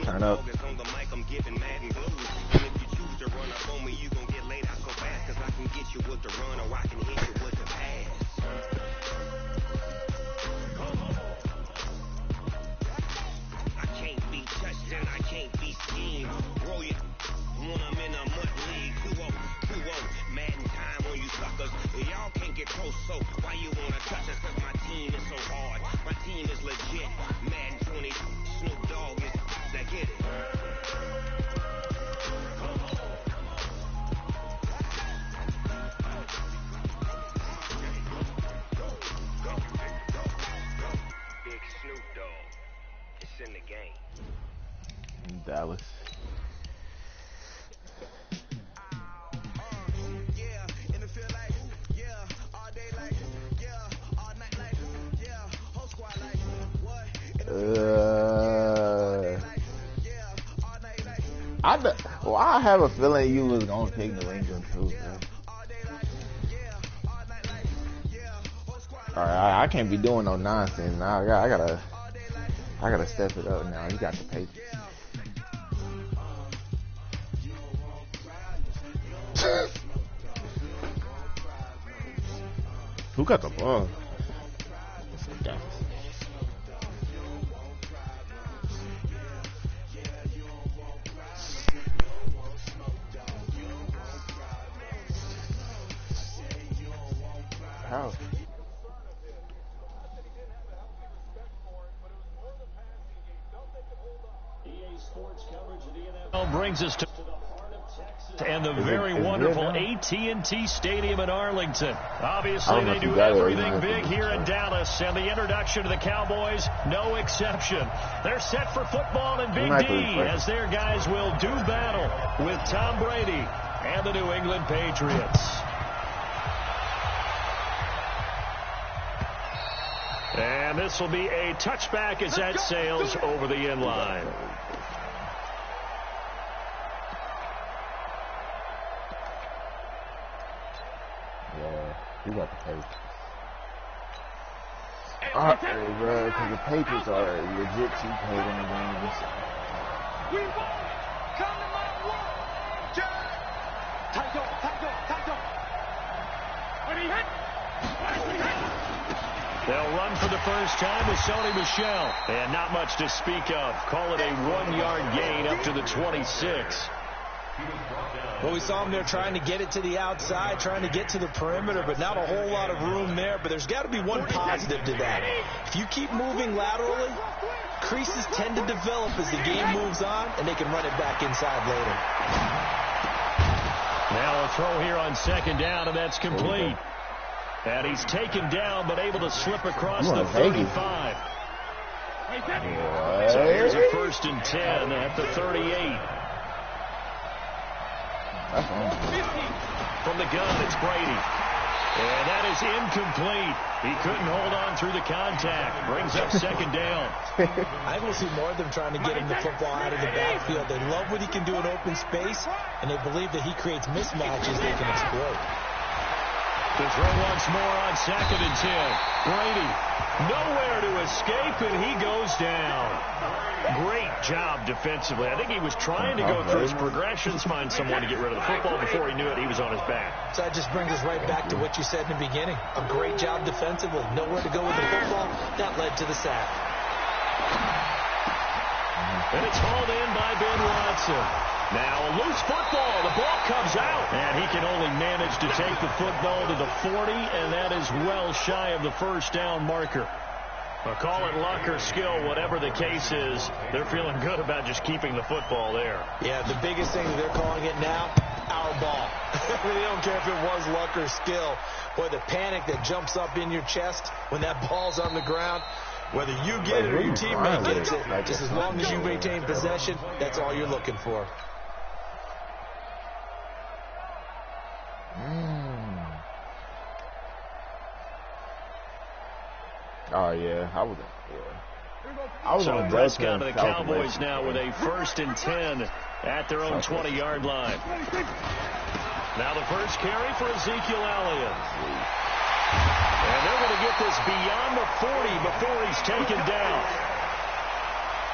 Turn up. Madden time on you suckers. Y'all can't get close, so why you wanna touch us? Cause my team is so hard. My team is legit. Madden 20, Snoop Dogg is that get it. Big Snoop Dogg. It's in the game. Dallas. I have a feeling you was gonna pick New England too, man. All right, I can't be doing no nonsense now. I gotta step it up now. You got the Patriots. Who got the ball? How? Brings us to and the very wonderful AT&T Stadium in Arlington. Obviously, they do everything big here in Dallas, and the introduction to the Cowboys, no exception. They're set for football in Big D as their guys will do battle with Tom Brady and the New England Patriots. And this will be a touchback as that sails over the end line. You got the Patriots. Alright, bro, because the Patriots are legit cheap paid in the games. We won't come to my world, John. Tight up. When he hit. They'll run for the first time with Sony Michel. And not much to speak of. Call it a 1-yard gain up to the 26. Well, we saw him there trying to get it to the outside, trying to get to the perimeter, but not a whole lot of room there. But there's got to be one positive to that. If you keep moving laterally, creases tend to develop as the game moves on, and they can run it back inside later. Now a throw here on second down, and that's complete. And he's taken down, but able to slip across the 35. So here's a 1st and 10 at the 38. From the gun, it's Brady. And that is incomplete. He couldn't hold on through the contact. Brings up second down. I will see more of them trying to get him the football out of the backfield. They love what he can do in open space, and they believe that he creates mismatches they can exploit. The throw once more on 2nd and 10. Brady nowhere to escape, and he goes down. Great job defensively. I think he was trying to go through his progressions, find someone to get rid of the football. Before he knew it, he was on his back. So that just brings us right back to what you said in the beginning. A great job defensively. Nowhere to go with the football. That led to the sack. And it's hauled in by Ben Watson. Now a loose football. The ball comes out. And he can only manage to take the football to the 40, and that is well shy of the first down marker. Well, call it luck or skill, whatever the case is, they're feeling good about just keeping the football there. Yeah, the biggest thing that they're calling it now, our ball. They don't care if it was luck or skill. Boy, the panic that jumps up in your chest when that ball's on the ground, whether you get it or your teammate gets it, just as long as you maintain possession, that's all you're looking for. Oh, yeah. So Prescott to the Cowboys now with a 1st and 10 at their own 20-yard line. Now the first carry for Ezekiel Elliott. And they're going to get this beyond the 40 before he's taken down.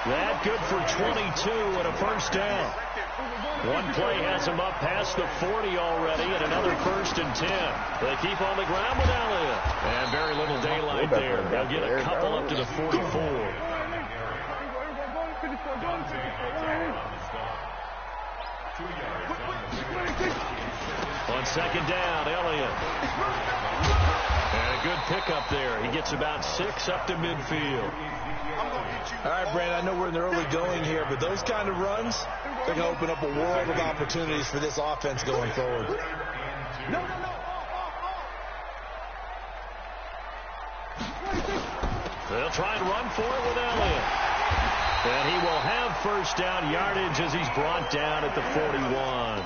That good for 22 and a first down. One play has him up past the 40 already, and another 1st and 10. They keep on the ground with Elliott. And very little daylight there. They'll get a couple up to the 44. On second down, Elliott. And a good pickup there. He gets about 6 up to midfield. All right, Brandon, I know we're in the early going here, but those kind of runs, they're going to open up a world of opportunities for this offense going forward. They'll try and run for it with Elliott. And he will have first down yardage as he's brought down at the 41.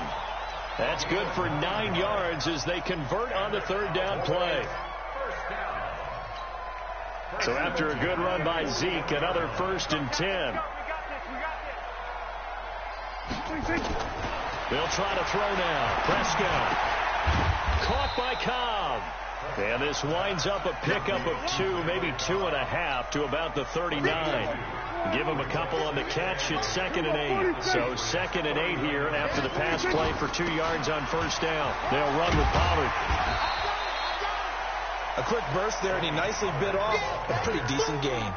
That's good for 9 yards as they convert on the third down play. So after a good run by Zeke, another 1st and 10. They'll try to throw now. Prescott. Caught by Cobb. And this winds up a pickup of 2, maybe 2.5 to about the 39. Give him a couple on the catch. It's 2nd and 8. So 2nd and 8 here after the pass play for 2 yards on first down. They'll run with Pollard. A quick burst there, and he nicely bit off a pretty decent gain.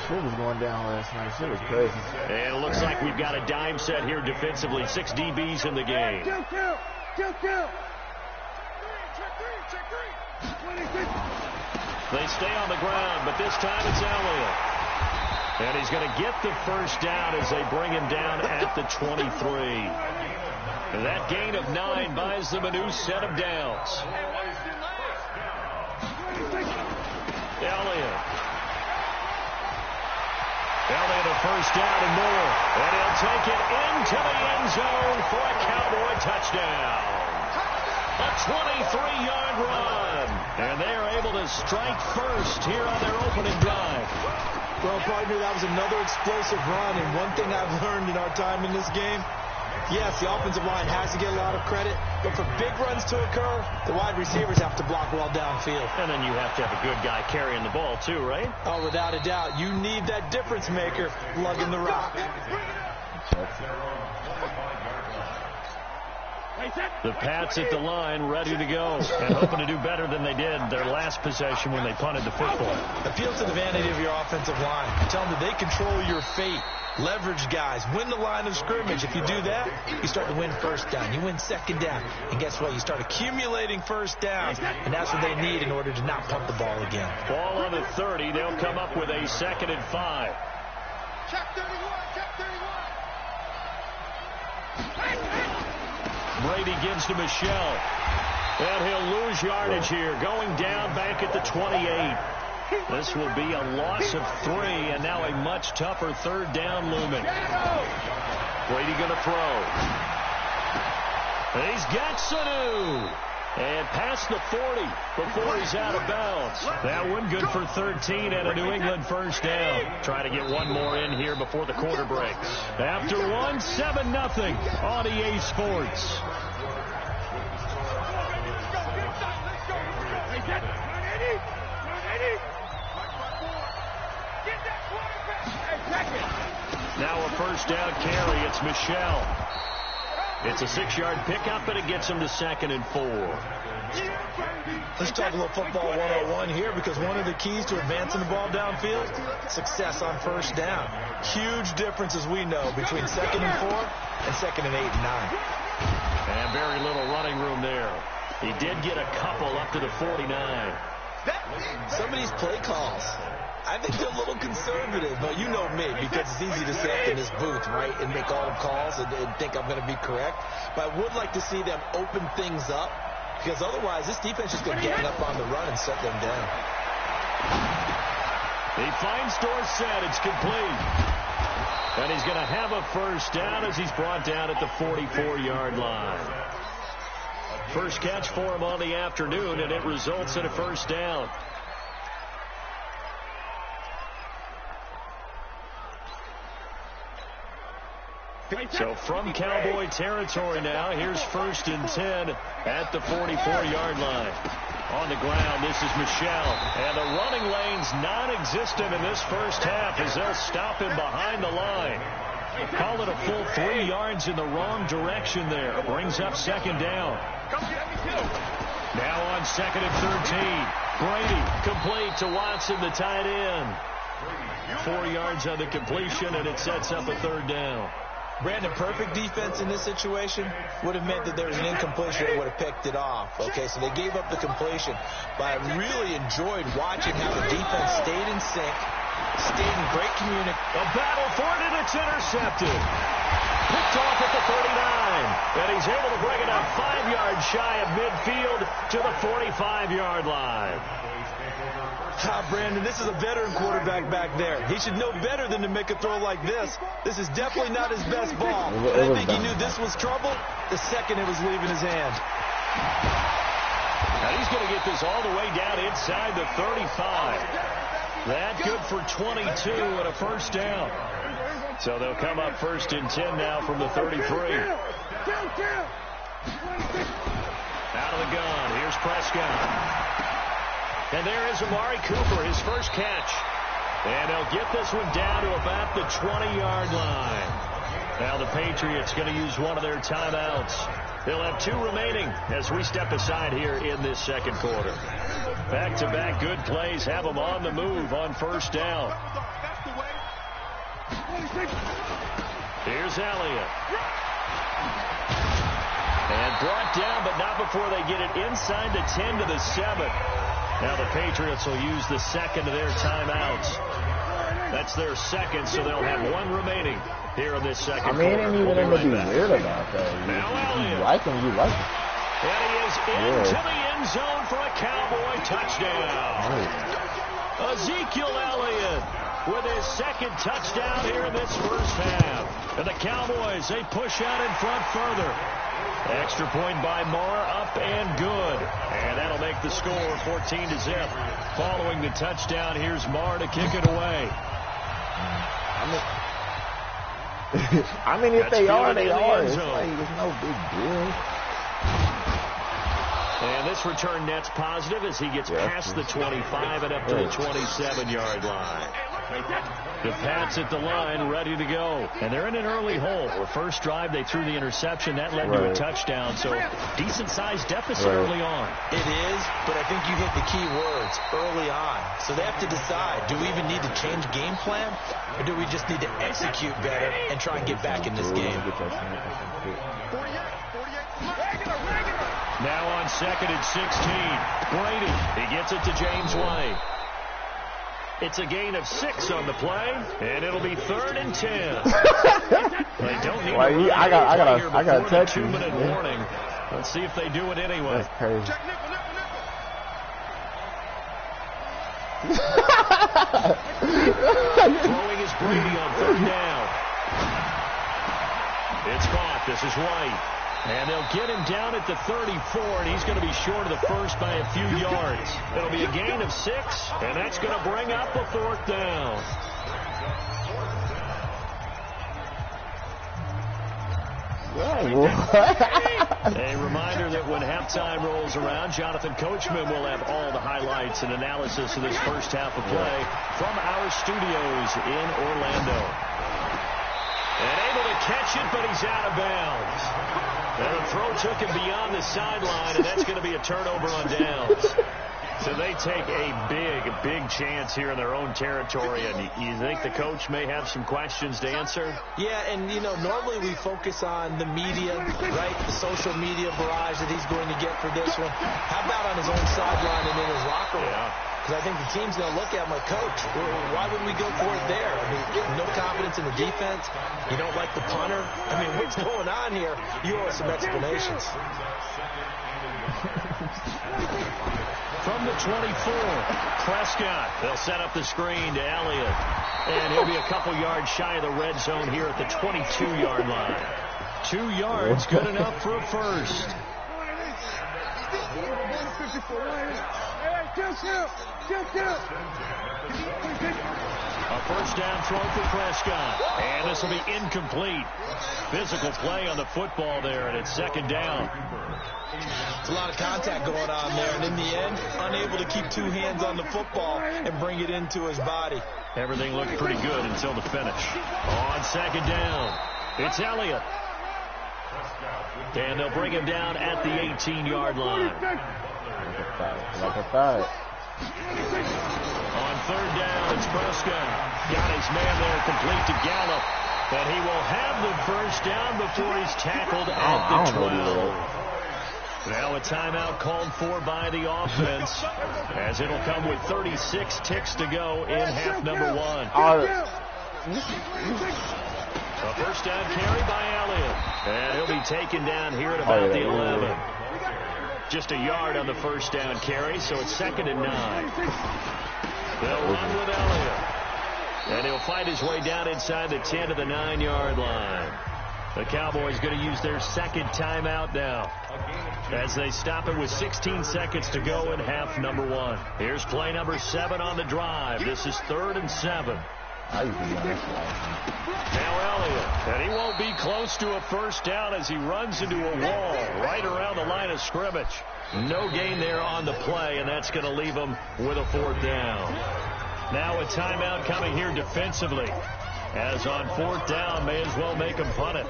Shit was going down last night. Shit was crazy. And it looks like we've got a dime set here defensively. 6 DBs in the game. They stay on the ground, but this time it's Elliott. And he's going to get the first down as they bring him down at the 23. And that gain of 9 buys them a new set of downs. Elliott a first down and more. And he'll take it into the end zone for a Cowboy touchdown. A 23-yard run. And they are able to strike first here on their opening drive. Well, partner, that was another explosive run. And one thing I've learned in our time in this game, yes, the offensive line has to get a lot of credit, but for big runs to occur, the wide receivers have to block well downfield. And then you have to have a good guy carrying the ball too, right? Oh, without a doubt. You need that difference maker lugging the rock. The Pats at the line, ready to go, and hoping to do better than they did their last possession when they punted the football. Appeal to the vanity of your offensive line. Tell them that they control your fate. Leverage guys. Win the line of scrimmage. If you do that, you start to win first down. You win second down. And guess what? You start accumulating first downs. And that's what they need in order to not punt the ball again. Ball on the 30. They'll come up with a 2nd and 5. Check 31. Check 31. Brady gives to Michelle. And he'll lose yardage here. Going down back at the 28. This will be a loss of 3, and now a much tougher third down looming. Brady going to throw. He's got Sanu. And past the 40 before he's out of bounds. That one good for 13 and a New England first down. Try to get one more in here before the quarter breaks. After one, 7-0 on EA Sports. Now a first down carry. It's Michelle. It's a 6-yard pickup, and it gets him to 2nd and 4. Let's talk a little football 101 here, because one of the keys to advancing the ball downfield, success on first down. Huge difference, as we know, between 2nd and 4 and 2nd and 8 and 9. And very little running room there. He did get a couple up to the 49. Some of these play calls, I think they're a little conservative, but you know me, because it's easy to sit up in this booth, right, and make all the calls and think I'm going to be correct. But I would like to see them open things up, because otherwise this defense is going to gang up on the run and shut them down. He finds Dorsett. It's complete. And he's going to have a first down as he's brought down at the 44-yard line. First catch for him on the afternoon, and it results in a first down. So from Cowboy territory now, here's 1st and 10 at the 44-yard line. On the ground, this is Michelle. And the running lane's non-existent in this first half as they'll stop him behind the line. Call it a full 3 yards in the wrong direction there. Brings up 2nd down. Now on 2nd and 13. Brady complete to Watson, the tight end. 4 yards on the completion, and it sets up a 3rd down. Brandon, perfect defense in this situation would have meant that there was an incompletion. They would have picked it off. Okay, so they gave up the completion. But I really enjoyed watching how the defense stayed in sync, stayed in great communication. A battle for it, and it's intercepted. Picked off at the 39. And he's able to bring it up 5 yards shy of midfield to the 45-yard line. Brandon, this is a veteran quarterback back there. He should know better than to make a throw like this. This is definitely not his best ball. And I think he knew this was trouble the second it was leaving his hand. Now he's going to get this all the way down inside the 35. That good for 22 and a 1st down. So they'll come up 1st and 10 now from the 33. Out of the gun. Here's Prescott. And there is Amari Cooper, his first catch. And they'll get this one down to about the 20-yard line. Now the Patriots going to use one of their timeouts. They'll have 2 remaining as we step aside here in this 2nd quarter. Back-to-back good plays have them on the move on 1st down. Here's Elliott. And brought down, but not before they get it inside the 10 to the 7. Now the Patriots will use the 2nd of their timeouts. That's their 2nd, so they'll have 1 remaining here in this 2nd quarter. I mean, it ain't even going to be weird about that. Now Elliott. You like him, you like him. And he is into the end zone for a Cowboy touchdown. Ezekiel Elliott with his 2nd touchdown here in this first half. And the Cowboys, they push out in front further. Extra point by Marr, up and good. And that'll make the score 14-0. Following the touchdown, here's Marr to kick it away. I mean, if they are, they are. It's like, it's no big deal. And this return net's positive as he gets past the 25 and up to the 27-yard line. The Pats at the line, ready to go. And they're in an early hole. The first drive, they threw the interception. That led to a touchdown. So, decent-sized deficit early on. It is, but I think you hit the key words, early on. So they have to decide, do we even need to change game plan? Or do we just need to execute better and try and get back in this game? Now on 2nd and 16. Brady, he gets it to James White. It's a gain of 6 on the play, and it'll be 3rd and 10. They don't need to I got a 2-minute warning. Let's see if they do it anyway. That's crazy. Throwing is Brady on 3rd down. It's caught. This is White. And they'll get him down at the 34, and he's going to be short of the first by a few yards. It'll be a gain of 6, and that's going to bring up a 4th down. A reminder that when halftime rolls around, Jonathan Coachman will have all the highlights and analysis of this first half of play from our studios in Orlando. And able to catch it, but he's out of bounds. And the throw took him beyond the sideline, and that's going to be a turnover on downs. So they take a big chance here in their own territory. And you think the coach may have some questions to answer? Yeah, and, you know, normally we focus on the media, right? The social media barrage that he's going to get for this one. How about on his own sideline and in his locker room? Because I think the team's going to look at him like, Coach, why wouldn't we go for it there? I mean, no confidence in the defense. You don't like the punter. I mean, what's going on here? You owe us some explanations. From the 24, Prescott. They'll set up the screen to Elliott. And he'll be a couple yards shy of the red zone here at the 22-yard line. 2 yards, good enough for a first. A first down throw for Prescott. And this will be incomplete. Physical play on the football there, and it's second down. There's a lot of contact going on there, and in the end, unable to keep two hands on the football and bring it into his body. Everything looked pretty good until the finish. On second down, it's Elliott. And they'll bring him down at the 18-yard line. Like a five. On third down, it's Prescott. Got his man there complete to Gallup. And he will have the first down before he's tackled at the 12. Now a timeout called for by the offense, as it'll come with 36 ticks to go in half number one. A first down carry by Elliott. And he'll be taken down here at about the 11. Just a yard on the first down carry, so it's 2nd and 9. They'll run with Elliott. And he'll fight his way down inside the 10 to the 9-yard line. The Cowboys going to use their second timeout now, as they stop it with 16 seconds to go in half number one. Here's play number 7 on the drive. This is 3rd and 7. Now Elliott, and he won't be close to a first down as he runs into a wall right around the line of scrimmage. No gain there on the play, and that's going to leave him with a 4th down. Now a timeout coming here defensively, as on 4th down, may as well make him punt it.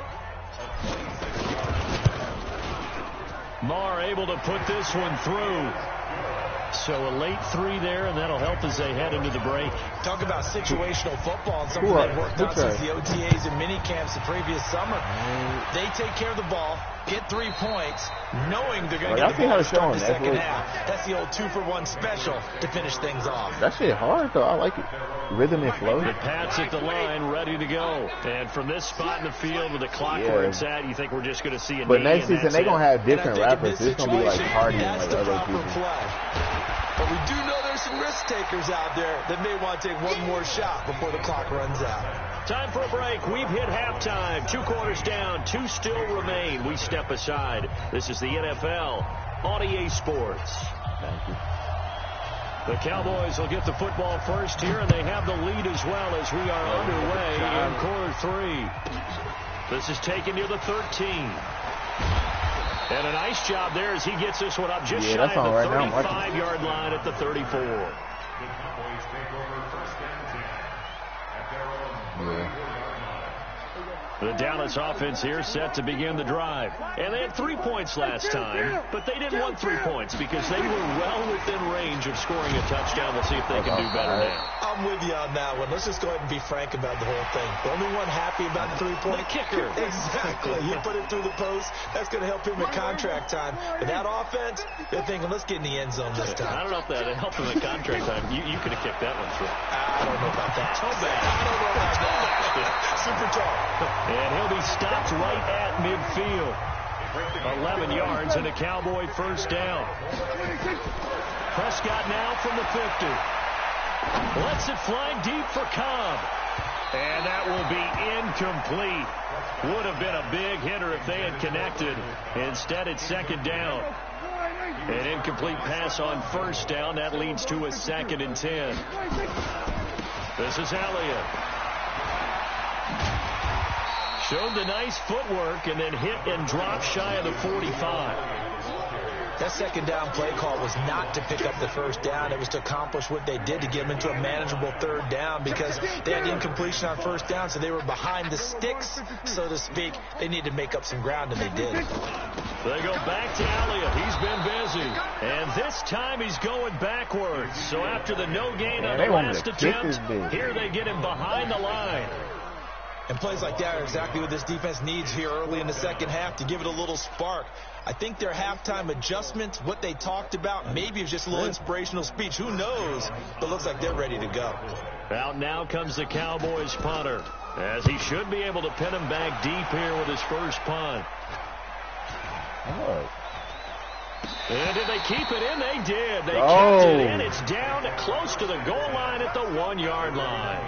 Marr able to put this one through. So a late 3 there, and that'll help as they head into the break. Talk about situational football and something they've worked out since the OTAs and mini camps the previous summer. They take care of the ball, get 3 points, knowing they're going to get the ball to start the second half. That's the old 2-for-1 special to finish things off. That shit hard, though. I like it. Rhythm and flow. The Pats at the line, ready to go. And from this spot in the field with the clock where it's at, you think we're just going to see a But next season, they're going to have different rappers. It's going to be like partying like other people. But we do know there's some risk takers out there that may want to take one more shot before the clock runs out. Time for a break. We've hit halftime. 2 quarters down. 2 still remain. We step aside. This is the NFL on EA Sports. Thank you. The Cowboys will get the football first here, and they have the lead as well as we are underway in quarter 3. This is taken near the 13. And a nice job there as he gets this one up just shy of the 35-yard line at the 34. The Dallas offense here set to begin the drive. And they had 3 points last time, but they didn't want 3 points because they were well within range of scoring a touchdown. We'll see if they can do better now. I'm with you on that one. Let's just go ahead and be frank about the whole thing. The only one happy about the 3-point kicker. Exactly. You put it through the post. That's going to help him at contract time. But that offense, they're thinking, let's get in the end zone this time. I don't know if that helped him at contract time. You could have kicked that one through. I don't know about that. Toe bag. I don't know about that. Super tall. And he'll be stopped right at midfield. 11 yards and a Cowboy first down. Prescott now from the 50. Lets it fly deep for Cobb. And that will be incomplete. Would have been a big hitter if they had connected. Instead, it's second down. An incomplete pass on first down. That leads to a 2nd and 10. This is Elliott. Showed the nice footwork and then hit and dropped shy of the 45. That second down play call was not to pick up the first down. It was to accomplish what they did to get them into a manageable 3rd down because they had incompletion on first down, so they were behind the sticks, so to speak. They needed to make up some ground, and they did. They go back to Elliott. He's been busy. And this time he's going backwards. So after the no gain on the last attempt, here they get him behind the line. And plays like that are exactly what this defense needs here early in the second half to give it a little spark. I think their halftime adjustments, what they talked about, maybe it was just a little inspirational speech. Who knows? But it looks like they're ready to go. Out now comes the Cowboys punter, as he should be able to pin him back deep here with his first punt. And did they keep it in? They did. They kept it in. It's down close to the goal line at the 1-yard line.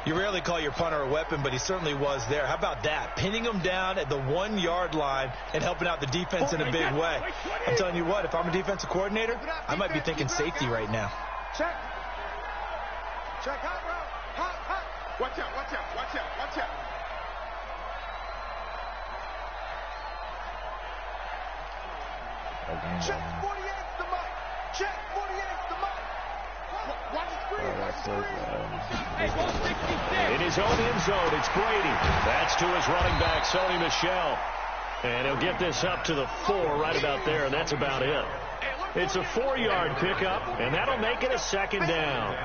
You rarely call your punter a weapon, but he certainly was there. How about that? Pinning him down at the 1-yard line and helping out the defense in a big way. I'm telling you what, if I'm a defensive coordinator, I might be thinking safety right now. Check. Check. Hot route. Hot. Watch out. Check 48's the mic. Check 48's the mic. Watch the screen. In his own end zone, it's Brady. That's to his running back, Sony Michel. And he'll get this up to the 4 right about there, and that's about it. It's a 4-yard pickup, and that'll make it a second down.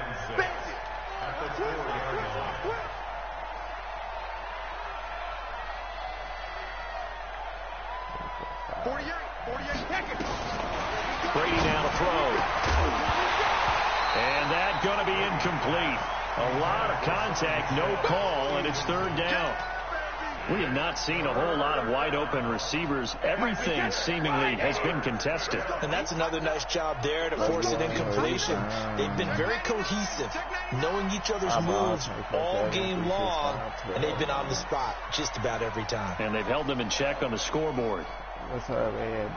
48 seconds. Brady now to throw. And that's going to be incomplete. A lot of contact, no call, and it's third down. We have not seen a whole lot of wide-open receivers. Everything seemingly has been contested. And that's another nice job there to force an incompletion. They've been very cohesive, knowing each other's moves all game long, and they've been on the spot just about every time. And they've held them in check on the scoreboard. What's up, man?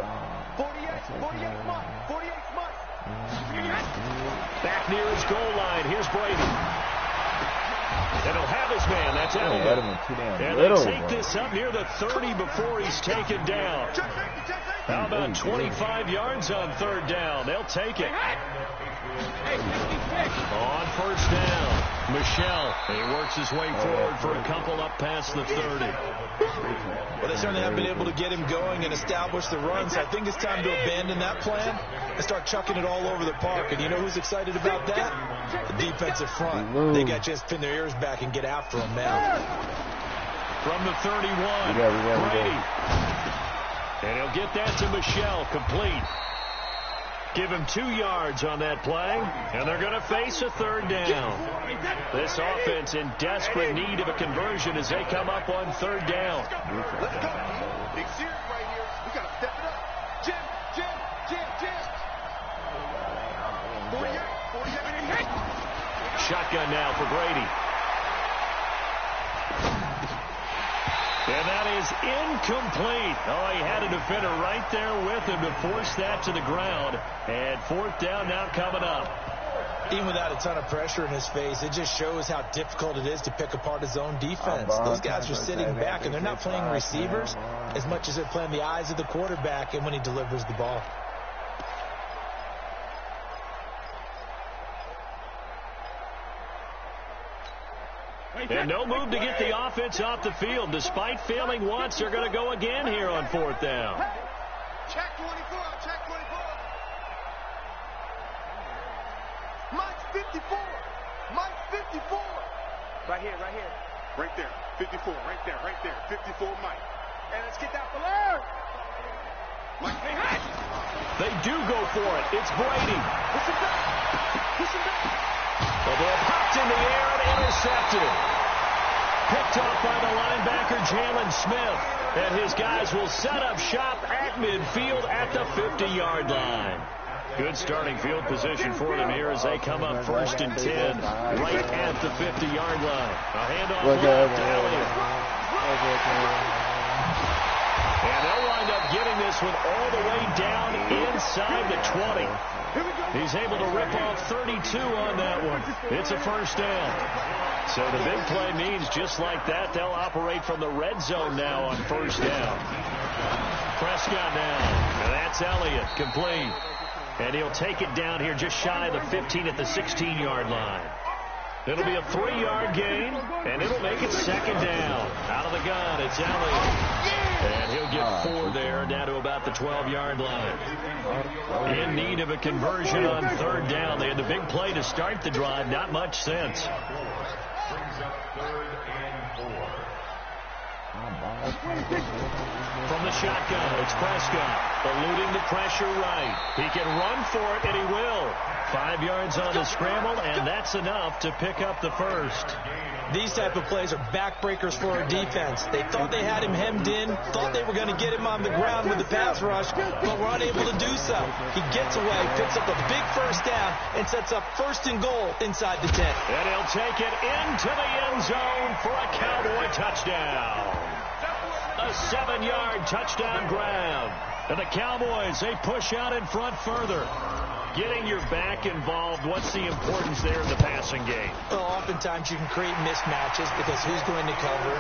48 months. Back near his goal line. Here's Brady. And he'll have his man. That's Edelman. And they'll take this up near the 30 before he's taken down. How about 25 yards on third down? They'll take it. On first down, Michel. He works his way forward for a couple up past the 30. Well, they certainly have been able to get him going and establish the runs. I think it's time to abandon that plan and start chucking it all over the park. And you know who's excited about that? The defensive front. They got to just pin their ears back and get after him now. From the 31, Brady. And he'll get that to Michel, complete. Give him 2 yards on that play, and they're going to face a third down. This offense in desperate need of a conversion as they come up on third down. Let's go. Big series right here. We got to step it up. Jim. 48. Shotgun now for Brady. And that is incomplete. Oh, he had a defender right there with him to force that to the ground. And fourth down now coming up. Even without a ton of pressure in his face, it just shows how difficult it is to pick apart his own defense. Those guys are sitting back, and they're not playing receivers as much as they're playing the eyes of the quarterback and when he delivers the ball. And no move to get the offense off the field. Despite failing once, they're going to go again here on fourth down. Check 24. Mike's 54. Right here. Right there. 54. Right there. 54 Mike. And let's get that below. Mike, hey. They do go for it. It's Brady. Push him back. The ball popped in the air and intercepted. Picked off by the linebacker, Jalen Smith. And his guys will set up shop at midfield at the 50-yard line. Good starting field position for them here as they come up first and 10 right at the 50-yard line. A handoff left to Elliott. And they'll wind up getting this one all the way down inside the 20. He's able to rip off 32 on that one. It's a first down. So the big play means just like that, they'll operate from the red zone now on first down. Prescott now. And that's Elliott, complete. And he'll take it down here just shy of the 15 at the 16-yard line. It'll be a 3-yard gain, and it'll make it second down. Out of the gun, it's Elliott. And he'll get 4 there, down to about the 12-yard line. In need of a conversion on third down. They had the big play to start the drive. Not much sense. From the shotgun, it's Prescott. Eluding the pressure right. He can run for it, and he will. 5 yards on the scramble, and that's enough to pick up the first. These type of plays are backbreakers for our defense. They thought they had him hemmed in, thought they were going to get him on the ground with the pass rush, but were unable to do so. He gets away, picks up a big first down, and sets up first and goal inside the 10. And he'll take it into the end zone for a Cowboy touchdown. A 7-yard touchdown grab. And the Cowboys, they push out in front further. Getting your back involved, what's the importance there in the passing game? Well, oftentimes you can create mismatches because who's going to cover,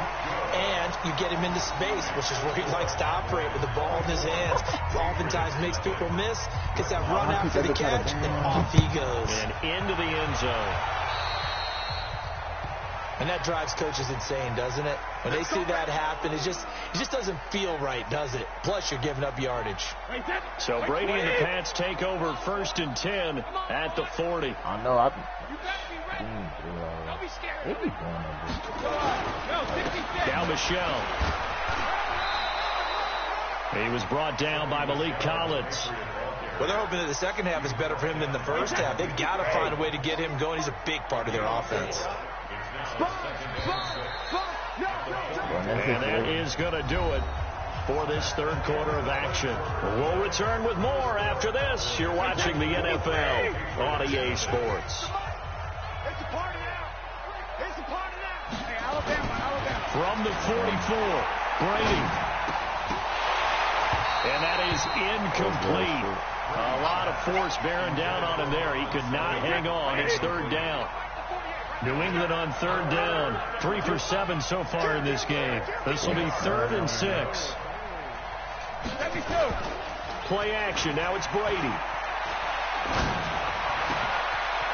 and you get him into space, which is where he likes to operate with the ball in his hands. Oftentimes makes people miss, gets that run after the catch, and off he goes. And into the end zone. And that drives coaches insane, doesn't it? When they see that happen, it just doesn't feel right, does it? Plus, you're giving up yardage. So Brady and the Pats take over 1st and 10 at the 40. I know. Now Michelle. He was brought down by Malik Collins. Well, they're hoping that the second half is better for him than the first half. They've got to find a way to get him going. He's a big part of their offense. And that is going to do it for this third quarter of action. We'll return with more after this. You're watching the NFL on EA Sports. From the 44, Brady. And that is incomplete. A lot of force bearing down on him there. He could not hang on. It's third down. New England on third down. 3 for 7 so far in this game. This will be 3rd and 6. Play action. Now it's Brady.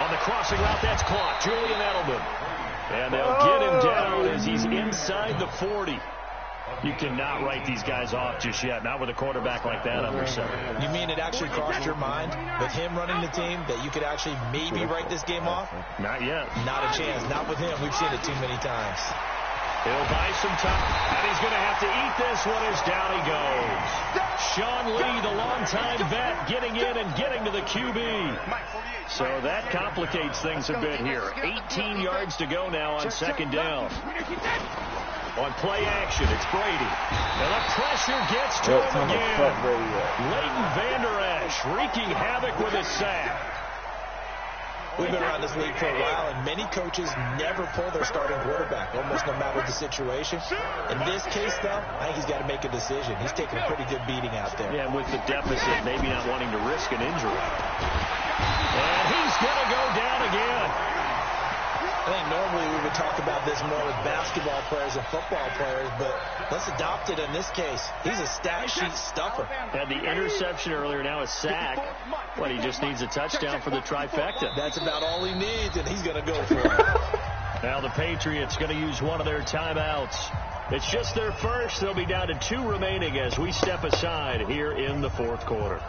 On the crossing route, that's caught. Julian Edelman. And they'll get him down as he's inside the 40. You cannot write these guys off just yet. Not with a quarterback like that under center. You mean it actually crossed your mind with him running the team that you could actually maybe write this game off? Not yet. Not a chance. Not with him. We've seen it too many times. He'll buy some time. And he's going to have to eat this one as down he goes. Sean Lee, the longtime vet, getting in and getting to the QB. So that complicates things a bit here. 18 yards to go now on second down. On play action, it's Brady. And the pressure gets to him again. Leighton Vander Esch wreaking havoc with his sack. We've been around this league for a while, and many coaches never pull their starting quarterback, almost no matter the situation. In this case, though, I think he's got to make a decision. He's taking a pretty good beating out there. Yeah, and with the deficit, maybe not wanting to risk an injury. And he's going to go down again. I think normally we would talk about this more with basketball players and football players, but let's adopt it in this case. He's a stat sheet stuffer. Had the interception earlier, now a sack. But he just needs a touchdown for the trifecta. That's about all he needs, and he's going to go for it. Now the Patriots going to use one of their timeouts. It's just their first. They'll be down to 2 remaining as we step aside here in the fourth quarter.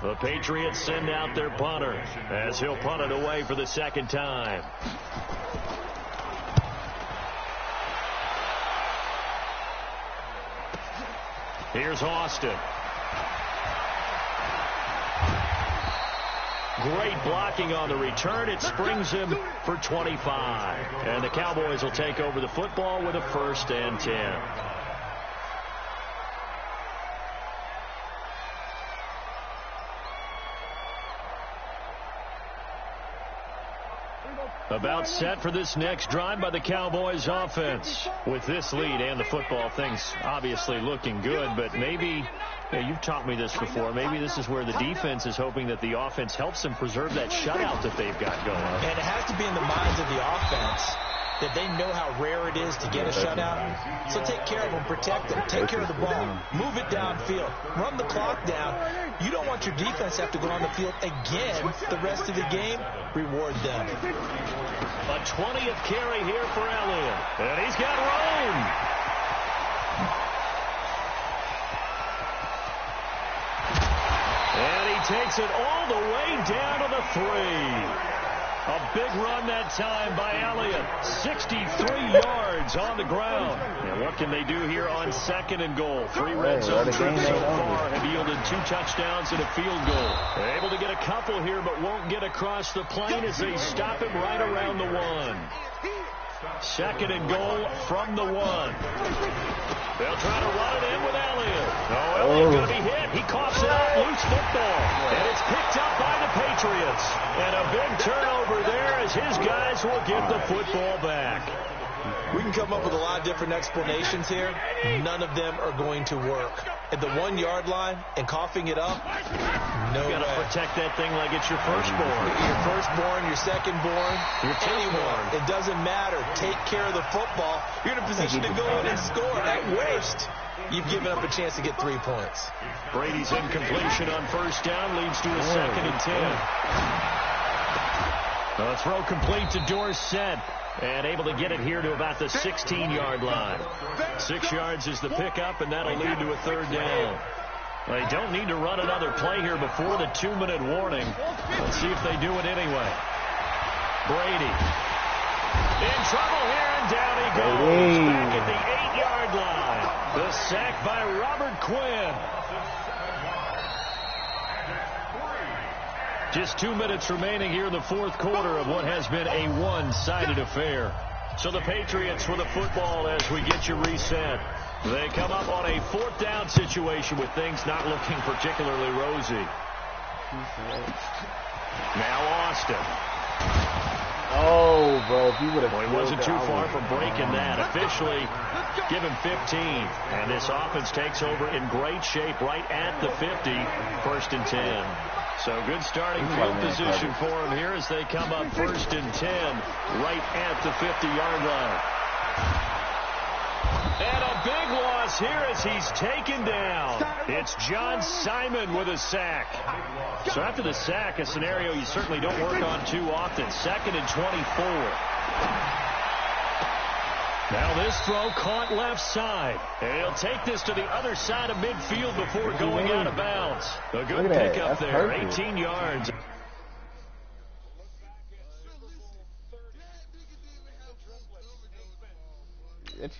The Patriots send out their punter as he'll punt it away for the second time. Here's Austin. Great blocking on the return. It springs him for 25. And the Cowboys will take over the football with a 1st and 10. About set for this next drive by the Cowboys offense. With this lead and the football, things obviously looking good, but maybe, you've taught me this before, maybe this is where the defense is hoping that the offense helps them preserve that shutout that they've got going. And it has to be in the minds of the offense that they know how rare it is to get a shutout. So take care of them, protect them, take care of the ball, move it downfield, run the clock down. You don't want your defense to have to go on the field again the rest of the game. Reward them. A 20th carry here for Elliott. And he's got room. And he takes it all the way down to the 3. A big run that time by Elliott. 63 yards on the ground. And what can they do here on 2nd and goal? 3 red zone trips so far have yielded 2 touchdowns and a field goal. They're able to get a couple here, but won't get across the plane as they stop him right around the 1. 2nd and goal from the 1. They'll try to run it in with Elliott. Oh, Elliott's going to be hit. He coughs it out. Loose football. And it's picked up by the Patriots. And a big turnover there as his guys will get the football back. We can come up with a lot of different explanations here. None of them are going to work. At the 1-yard line and coughing it up, no way. You got to protect that thing like it's your firstborn. Your firstborn, your secondborn, your anyone. It doesn't matter. Take care of the football. You're in a position to go in and score. At worst, you've given up a chance to get 3 points. Brady's incompletion on 1st down leads to a 2nd and 10. The throw complete to Dorsett. And able to get it here to about the 16-yard line. 6 yards is the pickup, and that'll lead to a 3rd down. They don't need to run another play here before the 2-minute warning. Let's see if they do it anyway. Brady in trouble here, and down he goes. Back at the 8-yard line. The sack by Robert Quinn. Just 2 minutes remaining here in the 4th quarter of what has been a one-sided affair. So the Patriots with the football as we get you reset. They come up on a 4th down situation with things not looking particularly rosy. Now Austin. Oh, bro, if he would have... Well, he wasn't too far from breaking that. Officially, give him 15. And this offense takes over in great shape right at the 50. 1st and 10. So good starting field position for him here as they come up 1st and 10 right at the 50-yard line. And a big loss here as he's taken down. It's John Simon with a sack. So after the sack, a scenario you certainly don't work on too often. 2nd and 24. Now this throw caught left side. And he'll take this to the other side of midfield before going out of bounds. A good pickup there, 18 yards. As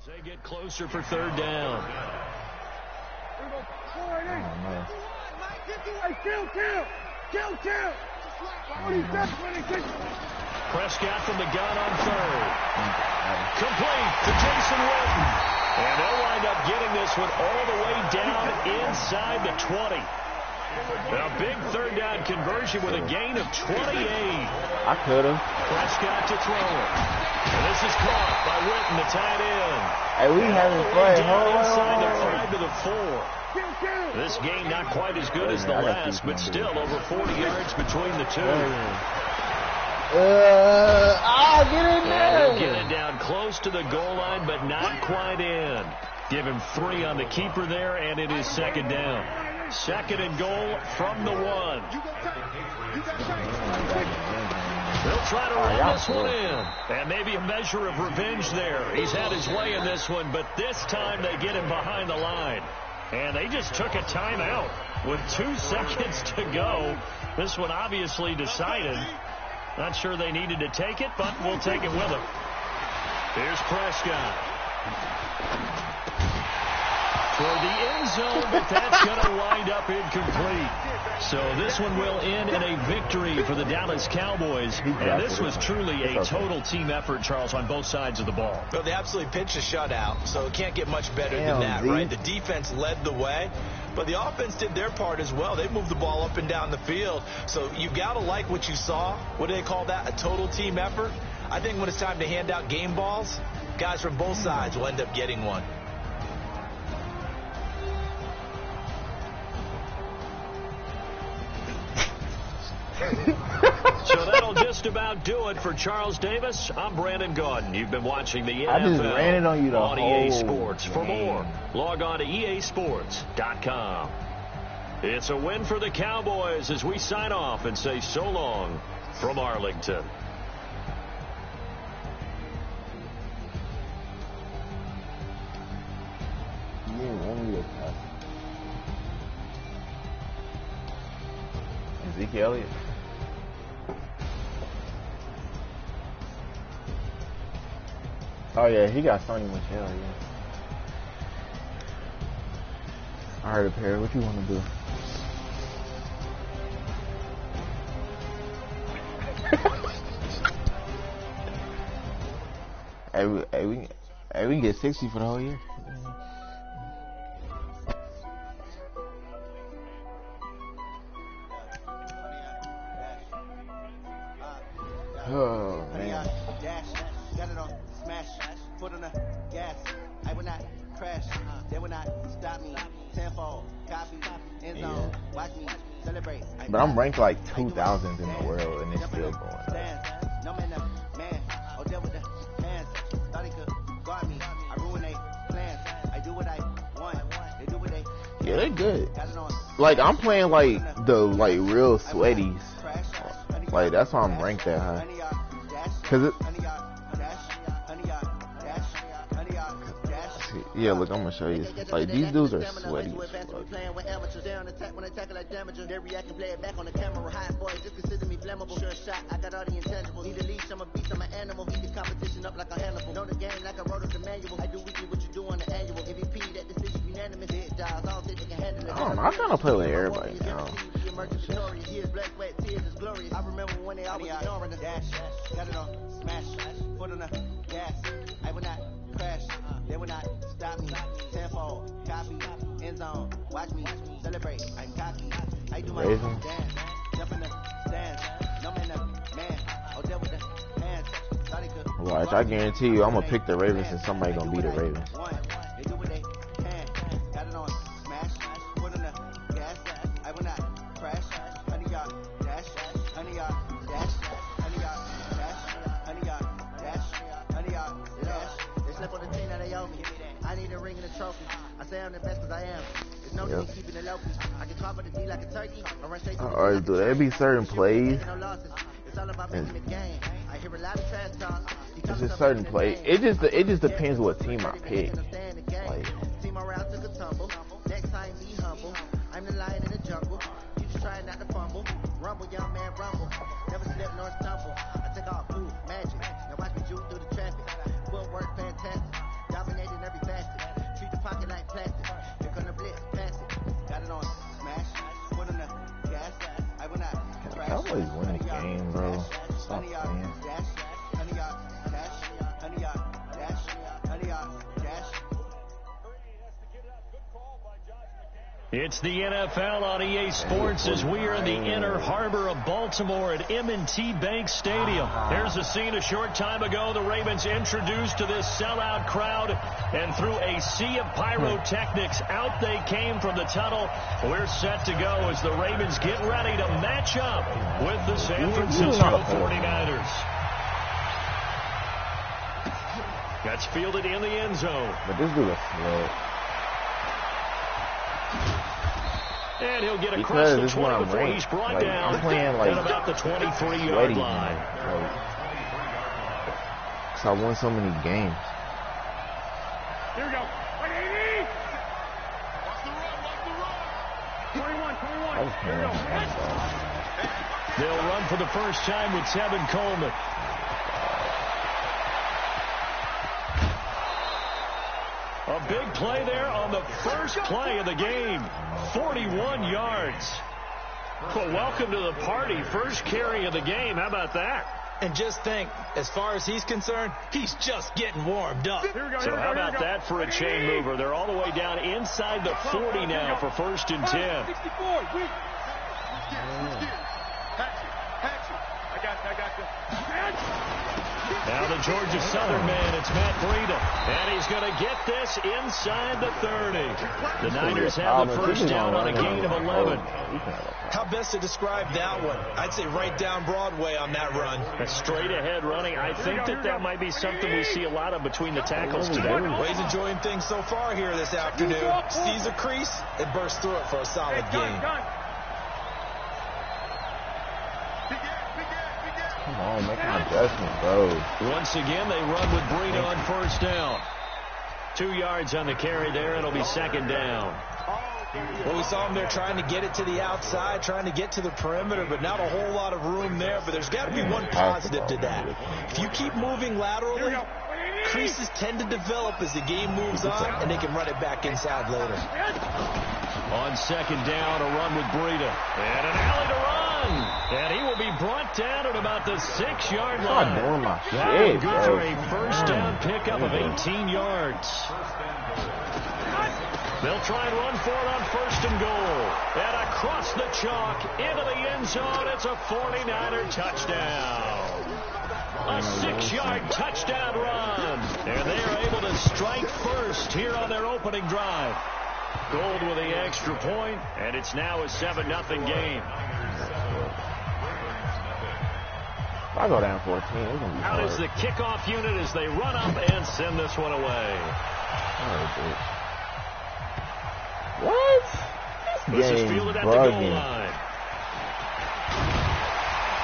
they get closer for 3rd down. Prescott from the gun on 3rd. Complete to Jason Witten. And they'll wind up getting this one all the way down inside the 20. A big 3rd down conversion with a gain of 28. I could have. Prescott to throw it. And this is caught by Witten, the tight end. Hey, we having fun. Inside the 5 to the 4. This game not quite as good as the last, but still over 40 yards between the 2. Get in there. Get it down close to the goal line, but not quite in. Give him 3 on the keeper there, and it is 2nd down. 2nd and goal from the 1. They'll try to run this one in. And maybe a measure of revenge there. He's had his way in this one, but this time they get him behind the line. And they just took a timeout with 2 seconds to go. This one obviously decided. Not sure they needed to take it, but we'll take it with them. Here's Prescott. For the end zone, but that's going to wind up incomplete. So this one will end in a victory for the Dallas Cowboys. And this was truly a total team effort, Charles, on both sides of the ball. Well, they absolutely pitched a shutout, so it can't get much better than that, right? The defense led the way, but the offense did their part as well. They moved the ball up and down the field. So you got to like what you saw. What do they call that? A total team effort? I think when it's time to hand out game balls, guys from both sides will end up getting one. So that'll just about do it for Charles Davis. I'm Brandon Gaudin. You've been watching the NFL I just ran it on you the on whole EA Sports. For game. more, log on to easports.com. It's a win for the Cowboys as we sign off and say so long from Arlington. Ezekiel Elliott. Oh yeah, he got Sony Michelle. Yeah. I heard Appared. What you want to do? hey, we can get 60 for the whole year. Oh man. Got it on smash, foot on the gas. I will not crash, they will not stop me. Tenfold, copy, end zone, watch me celebrate. But I'm ranked like 2,000th in the world, and it's still going up. No man, man, oh there with the hands. Thought he could guard me. I ruin they plans. I do what I want. They do what they. Yeah, they good. Like I'm playing like the real sweaties. Like that's why I'm ranked that high. Cause it. Yeah, look, I'm gonna show you. Like these dudes are sweaty. They react and play it back on the camera. Hot boy, just consider me flammable. Sure shot, I got all the intangibles. Need a leash, I'm a beast, I'm an animal. Eat the competition up like a Hannibal. Know the game like I wrote up the manual. I do weekly what you do on the annual. MVP, that decision unanimous. Hit dials, I don't think they can handle it. I don't know, I kinda play with everybody now. I remember when they always ignoring the dash. Got it on smash, foot on the gas. I will not crash, they will not stop me. Tenfold, copy, end zone, watch me celebrate. I'm cocky, I do my dance, jump in the stands. No man, man, oh there with the hands. Watch, I guarantee you, I'm gonna pick the Ravens and somebody gonna beat the Ravens. They do what they can. Got it on smash, foot on the gas. I will not crash. 100 yard dash, 100 yard dash, 100 yard dash, 100 yard dash, 100 yard dash. They slip on the team that they owe me. I need a ring and a trophy. I say I'm the best because I am. There's no need keeping it low key. I can talk about the D like a turkey. I run straight to the Alright, do there be certain plays? It's all about making the game. I hear a lot of trash talk. It's just certain plays. It just depends what team I pick. Like, team around took a tumble. Next time be humble. I'm the lion in the jungle. You just try not to fumble. Rumble, young man, rumble. Never slip nor stumble. I take off food, magic. Now watch me juke through the traffic. Footwork fantastic. Dominating every facet. Treat the pocket like plastic. You're gonna blitz, pass it. Got it on smash. Foot on the gas. I will not crash. Cowboys win the game, bro. Stop playing. It's the NFL on EA Sports as we are in the inner harbor of Baltimore at M&T Bank Stadium. Here's a scene a short time ago. The Ravens introduced to this sellout crowd, and through a sea of pyrotechnics, out they came from the tunnel. We're set to go as the Ravens get ready to match up with the San Francisco 49ers. That's fielded in the end zone. But this dude is slow. And he'll get across the 20 before he's brought down. I'm playing like at about the 23-yard line. So I won so many games. Here we go. 180. Watch the run. 21. They'll run for the first time with Tevin Coleman. A big play there on the first play of the game. 41 yards. Well, welcome to the party. First carry of the game. How about that? And just think, as far as he's concerned, he's just getting warmed up. So how about that for a chain mover? They're all the way down inside the 40 now for 1st and 10. 64. I got you. Now the Georgia Southern man, it's Matt Breida. And he's going to get this inside the 30. The Niners have the first down on a gain of 11. How best to describe that one? I'd say right down Broadway on that run. A straight ahead running. I think that might be something we see a lot of between the tackles today. Well, he's enjoying things so far here this afternoon. Sees a crease and bursts through it for a solid gain. Come on, make an adjustment, bro. Once again, they run with Breida on first down. 2 yards on the carry there. It'll be 2nd down. Well, we saw him there trying to get it to the outside, trying to get to the perimeter, but not a whole lot of room there. But there's got to be one positive to that. If you keep moving laterally, creases tend to develop as the game moves on, and they can run it back inside later. On second down, a run with Breida. And an alley to run. And he will be brought down at about the 6-yard line. That will good for a first down pickup of 18 yards. They'll try and run for it on first and goal. And across the chalk, into the end zone, it's a 49er touchdown. A 6-yard touchdown run. And they are able to strike first here on their opening drive. Gold with the extra point, and it's now a 7-0 game. If I go down 14, it's going to be Out is the kickoff unit as they run up and send this one away. What? This is fielded at the goal line.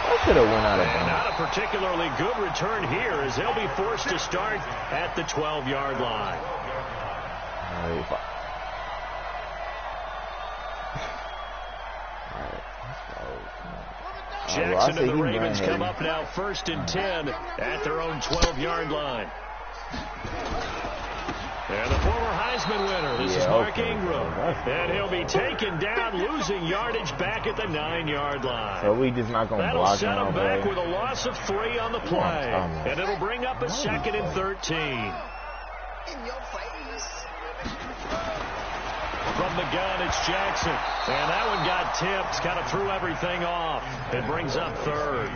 I should have went out of bounds. Not a particularly good return here as they'll be forced to start at the 12-yard line. Jackson and the Ravens come up now first and 10 at their own 12-yard line. And the former Heisman winner, this is Mark Ingram. And he'll be taken down, losing yardage back at the 9-yard line. So we just not going to block him. That'll set him back with a loss of 3 on the play. And it'll bring up a 2nd and 13. In your face. From the gun, it's Jackson. And that one got tipped, kind of threw everything off. It brings up 3rd.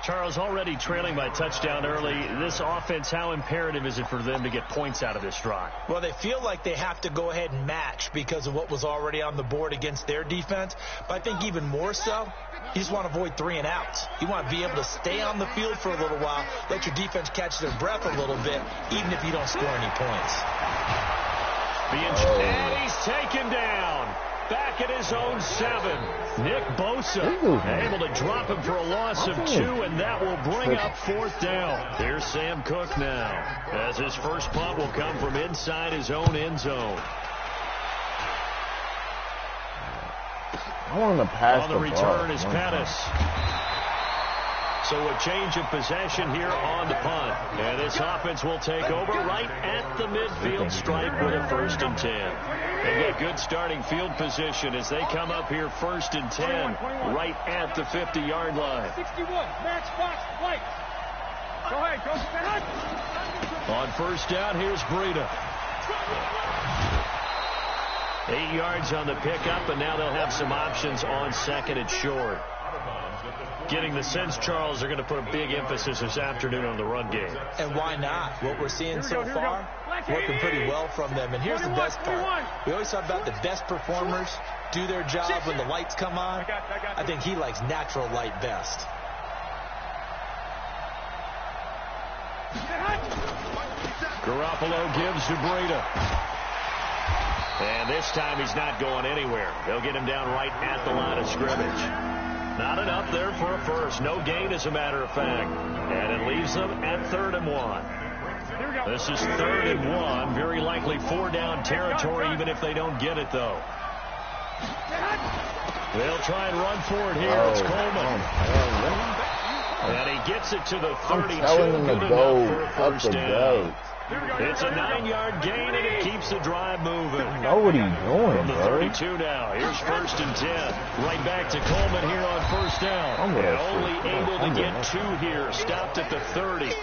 Charles, already trailing by touchdown early. This offense, how imperative is it for them to get points out of this drive? Well, they feel like they have to go ahead and match because of what was already on the board against their defense. But I think even more so, you just want to avoid 3 and outs. You want to be able to stay on the field for a little while, let your defense catch their breath a little bit, even if you don't score any points. And he's taken down. Back at his own 7. Nick Bosa able to drop him for a loss of 2, and that will bring up 4th down. Here's Sam Cook now, as his first punt will come from inside his own end zone. I want him to pass on the return is Pettis. So a change of possession here on the punt. And this offense will take over right at the midfield stripe with a 1st and 10. They've got good starting field position as they come up here 1st and 10 right at the 50-yard line. 61, match box, white. Go ahead, Coach. On first down, here's Breida. 8 yards on the pickup, and now they'll have some options on 2nd and short. Getting the sense, Charles, they're going to put a big emphasis this afternoon on the run game. And why not? What we're seeing so far, working pretty well from them. And here's the best part. We always talk about the best performers do their job when the lights come on. I think he likes natural light best. Garoppolo gives to Breida. And this time he's not going anywhere. They'll get him down right at the line of scrimmage. Not enough there for a first. No gain, as a matter of fact. And it leaves them at 3rd and 1. This is 3rd and 1. Very likely 4-down territory, even if they don't get it, though. They'll try and run for it here. It's Coleman. And he gets it to the 32. Telling him to go for a first down. It's a 9-yard gain, and it keeps the drive moving. I know what he's doing, from the 32 now. Here's 1st and 10. Right back to Coleman here on first down. And only able to get 2 here. Stopped at the 30.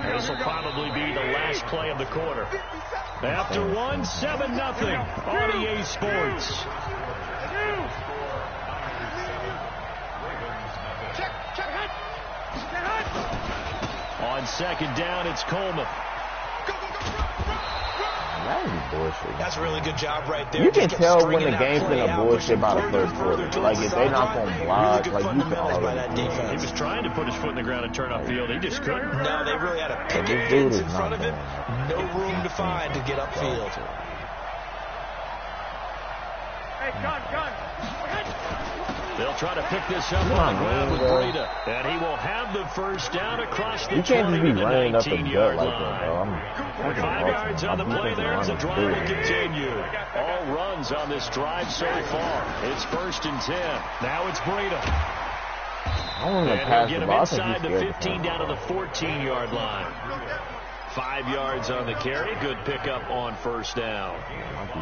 This will probably be the last play of the quarter. After 1, 7-0 on EA Sports. On second down, it's Coleman. That was bullshit. That's a really good job right there. You can tell when the game's in a bullshit about a 3rd quarter. Like, if they're not going to block, like, you can already. He was trying to put his foot in the ground and turn upfield. He just couldn't. No, they really had a picket fence in front of him. No room to find to get upfield. Hey, gun. They'll try to pick this up on the ground with Breida. And he will have the first down across the 20 to the 19-yard line. 5 yards on the play there as the drive will continue. All runs on this drive so far. It's 1st and 10. Now it's Breida. want to And pass he'll get the him ball. inside the 15 down to the 14-yard line. 5 yards on the carry. Good pickup on first down.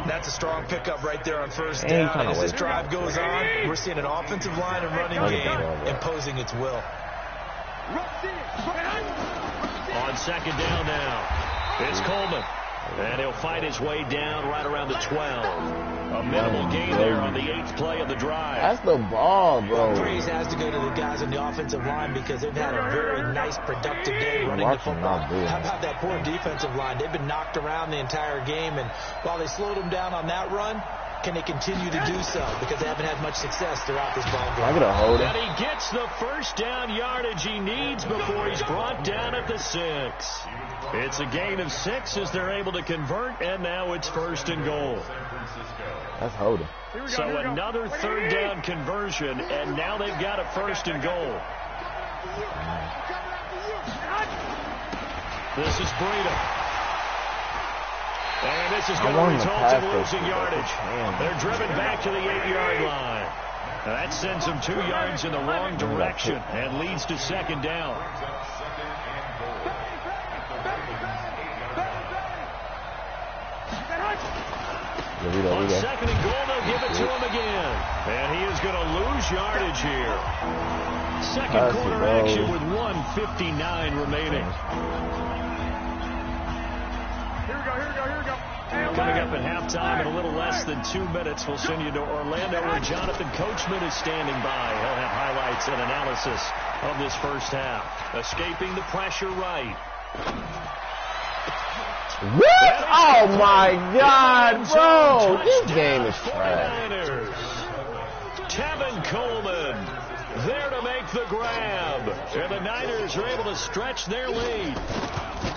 That's a strong pickup right there on first down. And as this drive goes on, we're seeing an offensive line and running game imposing its will. On second down now, it's Coleman. And he'll fight his way down right around the 12. A minimal gain there on the 8th play of the drive. That's the ball, bro. Praise has to go to the guys on the offensive line because they've had a very nice, productive day running the football. How about that poor defensive line? They've been knocked around the entire game, and while they slowed them down on that run, can they continue to do so? Because they haven't had much success throughout this ball game. I'm going to hold it. And he gets the first down yardage he needs before he's brought down at the 6. It's a gain of 6 as they're able to convert, and now it's first and goal. That's holding. So another third down conversion, and now they've got a first and goal. This is Breida. And this is going to result in losing yardage. They're driven back to the 8-yard line. That sends them 2 yards in the wrong direction and leads to second down. On second and goal, they'll give it to him again. And he is going to lose yardage here. Second quarter action with 1:59 remaining. Coming up at halftime in a little less than 2 minutes, we'll send you to Orlando where Jonathan Coachman is standing by. He'll have highlights and analysis of this first half. Escaping the pressure right. What? Oh, my God, bro. This game is trash. Tevin Coleman there to make the grab. And the Niners are able to stretch their lead.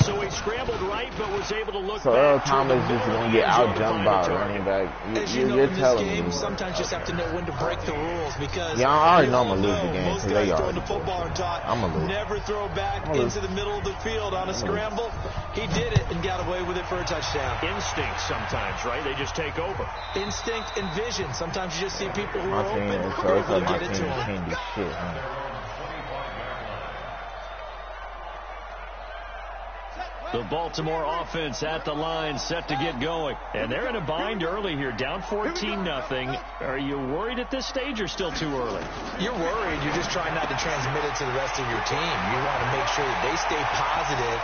So he scrambled right, but was able to look so back. Earl Thomas is going to get out-jumped by a running back. You're telling me. Sometimes you just have to know when to break the rules because yeah, I already know I'm going to lose the game. Most guys throwing the football are taught I'm going to lose. Never throw back into the middle of the field on a scramble. He did it and got away with it for a touchdown. Instinct sometimes, right? They just take over. Instinct and vision. Sometimes you just see people who my are team, open. so it's like my team can't do shit, huh? The Baltimore offense at the line, set to get going. And they're in a bind early here, down 14-0. Are you worried at this stage or still too early? You're worried. You're just trying not to transmit it to the rest of your team. You want to make sure that they stay positive.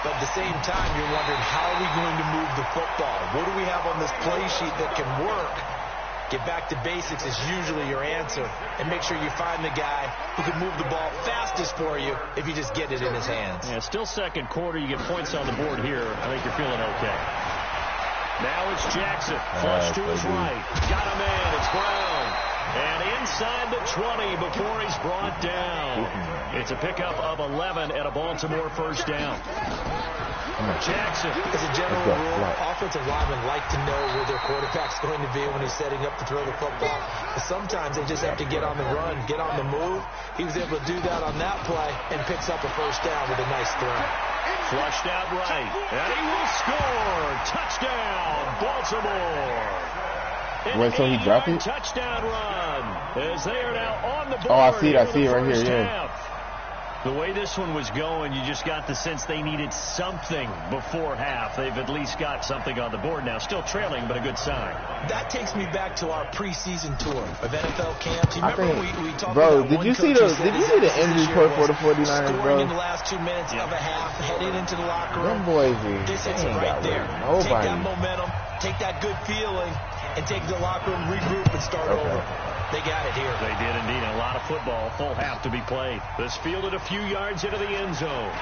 But at the same time, you're wondering, how are we going to move the football? What do we have on this play sheet that can work? Get back to basics is usually your answer. And make sure you find the guy who can move the ball fastest for you if you just get it in his hands. Yeah, still second quarter. You get points on the board here. I think you're feeling okay. Now it's Jackson. Flush to his right. Got him in. It's Brown. And inside the 20 before he's brought down. It's a pickup of 11 and a Baltimore first down. Jackson. As a general rule, offensive linemen like to know where their quarterback's going to be when he's setting up to throw the football. But sometimes they just have to get on the run, get on the move. He was able to do that on that play and picks up a first down with a nice throw. Flushed out right. And he will score. Touchdown, Baltimore. Wait, so he dropped it? Touchdown run. As they are now on the board. Oh, I see it right here, yeah. The way this one was going, you just got the sense they needed something before half. They've at least got something on the board now. Still trailing, but a good sign. That takes me back to our preseason tour of NFL camps. You remember we talked bro, about did you see the injury report for the 49ers, bro? Scoring in the last 2 minutes of a half, headed into the locker room. Them boys, this is right there. Nobody. Take that momentum, take that good feeling, and take the locker room, regroup, and start over. They got it here. They did indeed. A lot of football, full half to be played. This fielded a few yards into the end zone.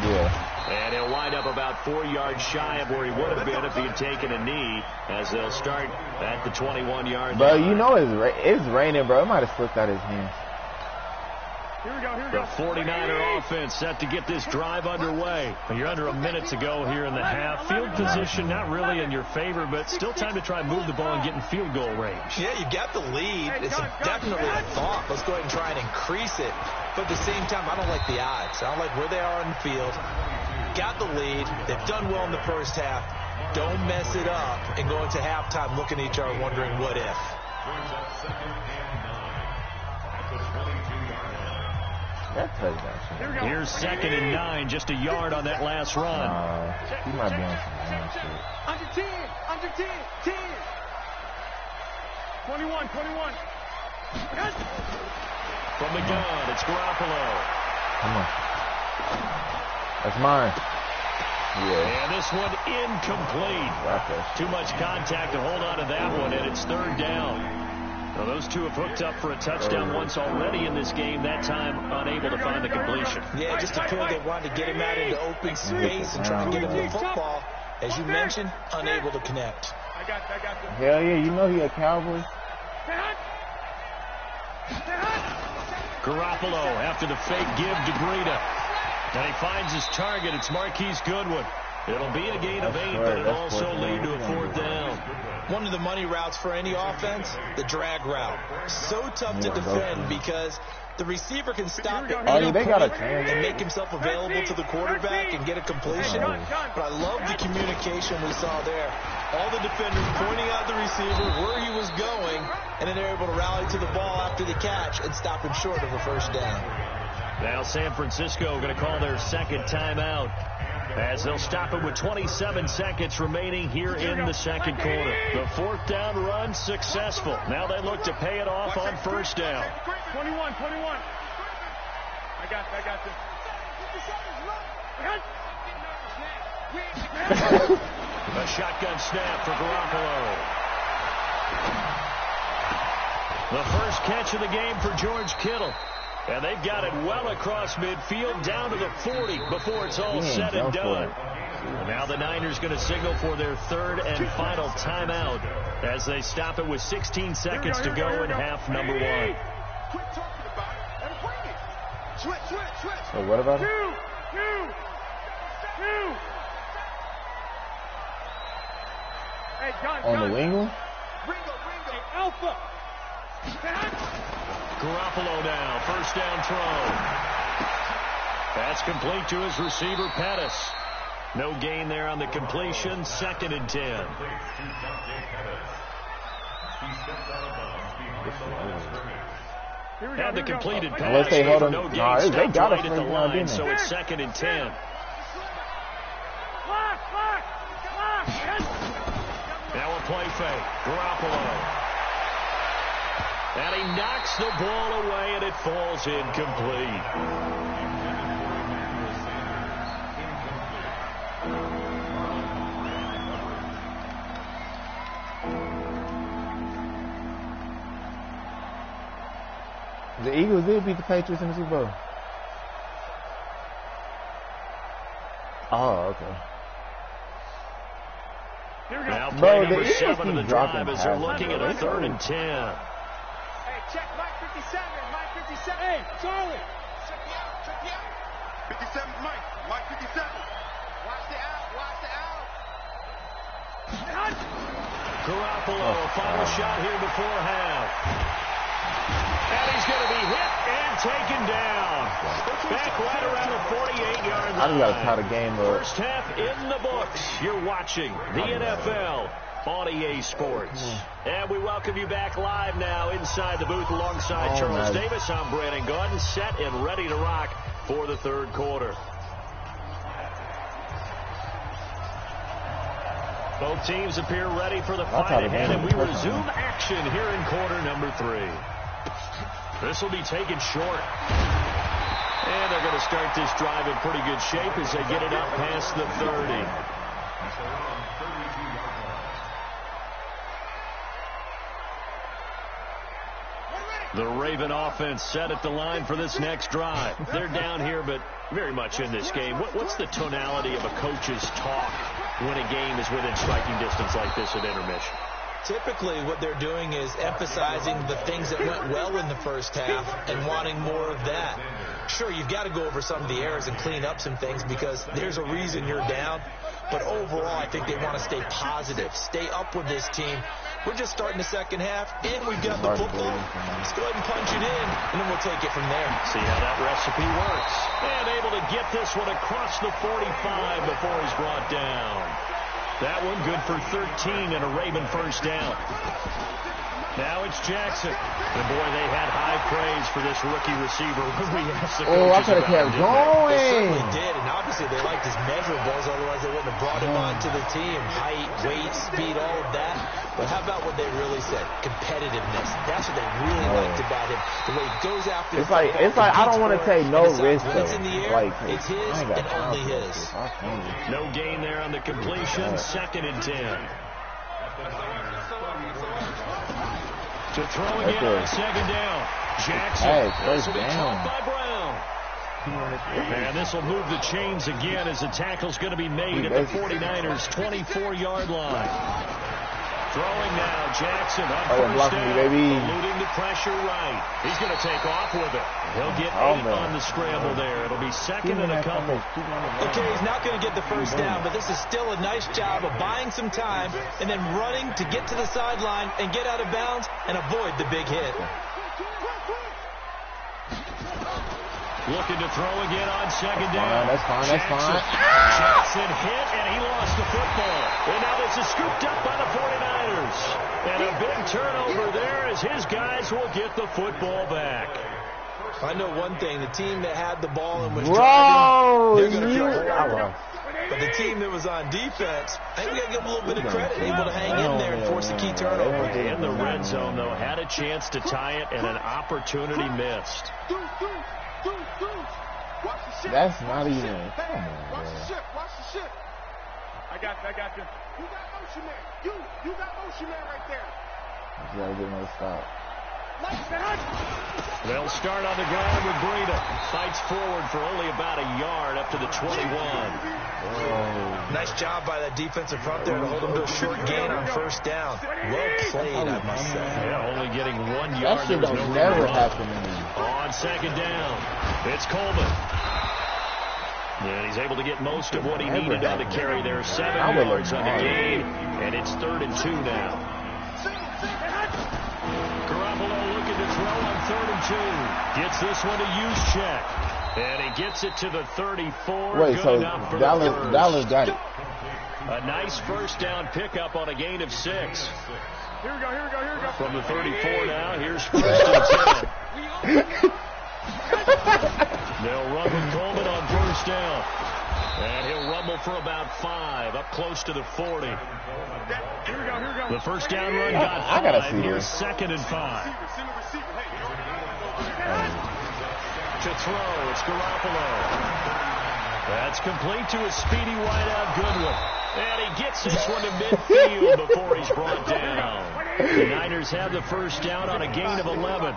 Yeah. And he'll wind up about 4 yards shy of where he would have been if he had taken a knee, as they'll start at the 21-yard line. Bro, you know it's raining, bro. It might have slipped out his hand. Here we go. The 49er offense set to get this drive underway. You're under a minute to go here in the half. Field position not really in your favor, but still time to try and move the ball and get in field goal range. Yeah, you got the lead. It's definitely a thought. Let's go ahead and try and increase it. But at the same time, I don't like the odds. I don't like where they are on the field. Got the lead. They've done well in the first half. Don't mess it up and go into halftime looking at each other wondering what if. That touchdown. Here's 2nd and 9, just a yard on that last run. He might be on some damn shit. Under 10, under 10, 10. 21, 21. From the gun, it's Garoppolo. Come on. That's mine. Yeah. And this one incomplete. Too much contact to hold on to that one, and it's 3rd down. Well, those two have hooked up for a touchdown once already in this game, that time unable to find the completion. Yeah, just appeared they wanted to get him out into open space and try to get him the football. As you mentioned, unable to connect. I got Hell yeah, you know he a Cowboy. Garoppolo after the fake give to Breida. And he finds his target. It's Marquise Goodwin. It'll be a gain of 8, but it'll also lead to a 4th down. One of the money routes for any offense, the drag route. So tough to defend because the receiver can stop at any point and make himself available to the quarterback and get a completion. But I love the communication we saw there. All the defenders pointing out the receiver where he was going, and then they're able to rally to the ball after the catch and stop him short of a 1st down. Now San Francisco going to call their 2nd timeout as they'll stop it with 27 seconds remaining here in the 2nd quarter. The 4th down run successful. Now they look to pay it off on 1st down. 21, 21. I got this. A shotgun snap for Garoppolo. The first catch of the game for George Kittle. And they've got it well across midfield down to the 40 before it's all said and done. Now the Niners going to signal for their 3rd and final timeout as they stop it with 16 seconds to go in half number 1. Quit talking about it and bring it. Switch. So what about it? Two. Hey, John. On the wing one? Ringo. Hey, Alpha. Garoppolo now, 1st down throw. That's complete to his receiver, Pettis. No gain there on the completion, 2nd and 10. And the completed pass. Unless they hold him. No gain, They got right at the line, so it's 2nd and 10. Now a play fake. Garoppolo. And he knocks the ball away, and it falls incomplete. The Eagles did beat the Patriots in the Super Bowl. Oh, okay. Now play number 7 of the drive as they're looking at a 3rd and 10. Check Mike 57. Hey, Charlie. Check me out. 57 Mike 57. Watch the out. Garoppolo, a final shot here before half. And he's going to be hit and taken down. Back right around the 48-yard line. I just got to tie the game up. First half in the books. You're watching the NFL on EA Sports. And we welcome you back live now inside the booth alongside Charles Davis. I'm Brandon Gordon, set and ready to rock for the 3rd quarter. Both teams appear ready for the fight ahead, and we resume action here in quarter number 3. This will be taken short. And they're going to start this drive in pretty good shape as they get it up past the 30. The Raven offense set at the line for this next drive. They're down here, but very much in this game. What's the tonality of a coach's talk when a game is within striking distance like this at intermission? Typically, what they're doing is emphasizing the things that went well in the first half and wanting more of that. Sure, you've got to go over some of the errors and clean up some things because there's a reason you're down. But overall, I think they want to stay positive, stay up with this team. We're just starting the second half, and we've got the football. Let's go ahead and punch it in, and then we'll take it from there. See how that recipe works. And able to get this one across the 45 before he's brought down. That one good for 13 and a Raven first down. Now it's Jackson. And boy, they had high praise for this rookie receiver. I could have kept going. They certainly did, and obviously they liked his measurables, otherwise they wouldn't have brought him onto the team. Height, weight, speed, all of that. But how about what they really said? Competitiveness. That's what they really liked about him. The way he goes after it's like I don't want to take no risk when though. it's in the air, like, it's his and only his. No gain there on the completion. 2nd and 10. To throw again on 2nd down. Jackson. Hey, This first will be down. caught by Brown. And this will move the chains again as the tackle's going to be made at the 49ers' 24-yard line. Throwing now, Jackson on first down, eluding the pressure right. He's going to take off with it. He'll get 8 on the scramble there. It'll be 2nd and a couple. Okay, he's not going to get the first down, but this is still a nice job of buying some time and then running to get to the sideline and get out of bounds and avoid the big hit. Looking to throw again on 2nd down. That's fine. Jackson hit, and he lost the football. And now this is scooped up by the 49ers. And a big turnover there as his guys will get the football back. I know one thing. The team that had the ball and was driving, they're going to feel horrible. But the team that was on defense, I think we got to give them a little bit of credit, able to hang in there and force a key turnover. In the red zone, though, had a chance to tie it and an opportunity missed. That's not even. Come on, bro. Watch the ship. I got you. You got motion man. You got motion man right there. You gotta get another stop. They'll start on the ground with Breida. Fights forward for only about a yard up to the 21. Oh. Nice job by that defensive front there to hold him to a short gain on first down. Well played, I must say. Yeah, only getting 1 yard. That shit don't never happen to me. On 2nd down, it's Coleman. And he's able to get most of what he needed on the carry there. 7 yards on the gain, and it's 3rd and 2 now. Garoppolo looking to throw on 3rd and 2. Gets this one to Juszczyk. And he gets it to the 34. Wait, Good so enough for Dallas got it. A nice first down pickup on a gain of 6. Here we go. From the 34 now, here's 1st and 10. They'll run with Coleman on first down. And he'll rumble for about 5, up close to the 40. Here we go. The first down run got 5. I gotta see Here's this. 2nd and 5. To throw, it's Garoppolo. That's complete to a speedy wideout Goodwin. And he gets this one to midfield before he's brought down. The Niners have the first down on a gain of 11.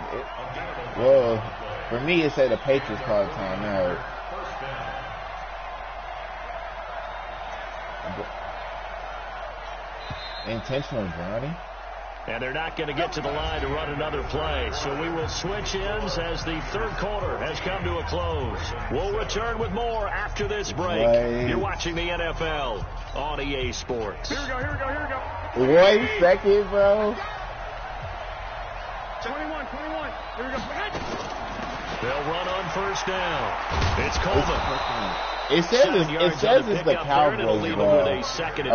Well, for me, it said the Patriots called timeout. Intentional grounding. And they're not going to get to the line to run another play. So we will switch ends as the 3rd quarter has come to a close. We'll return with more after this break. Right. You're watching the NFL on EA Sports. Here we go. 1 second, bro. 21. Here we go. They'll run on first down. It's Coleman. It says it's the Cowboys, bro.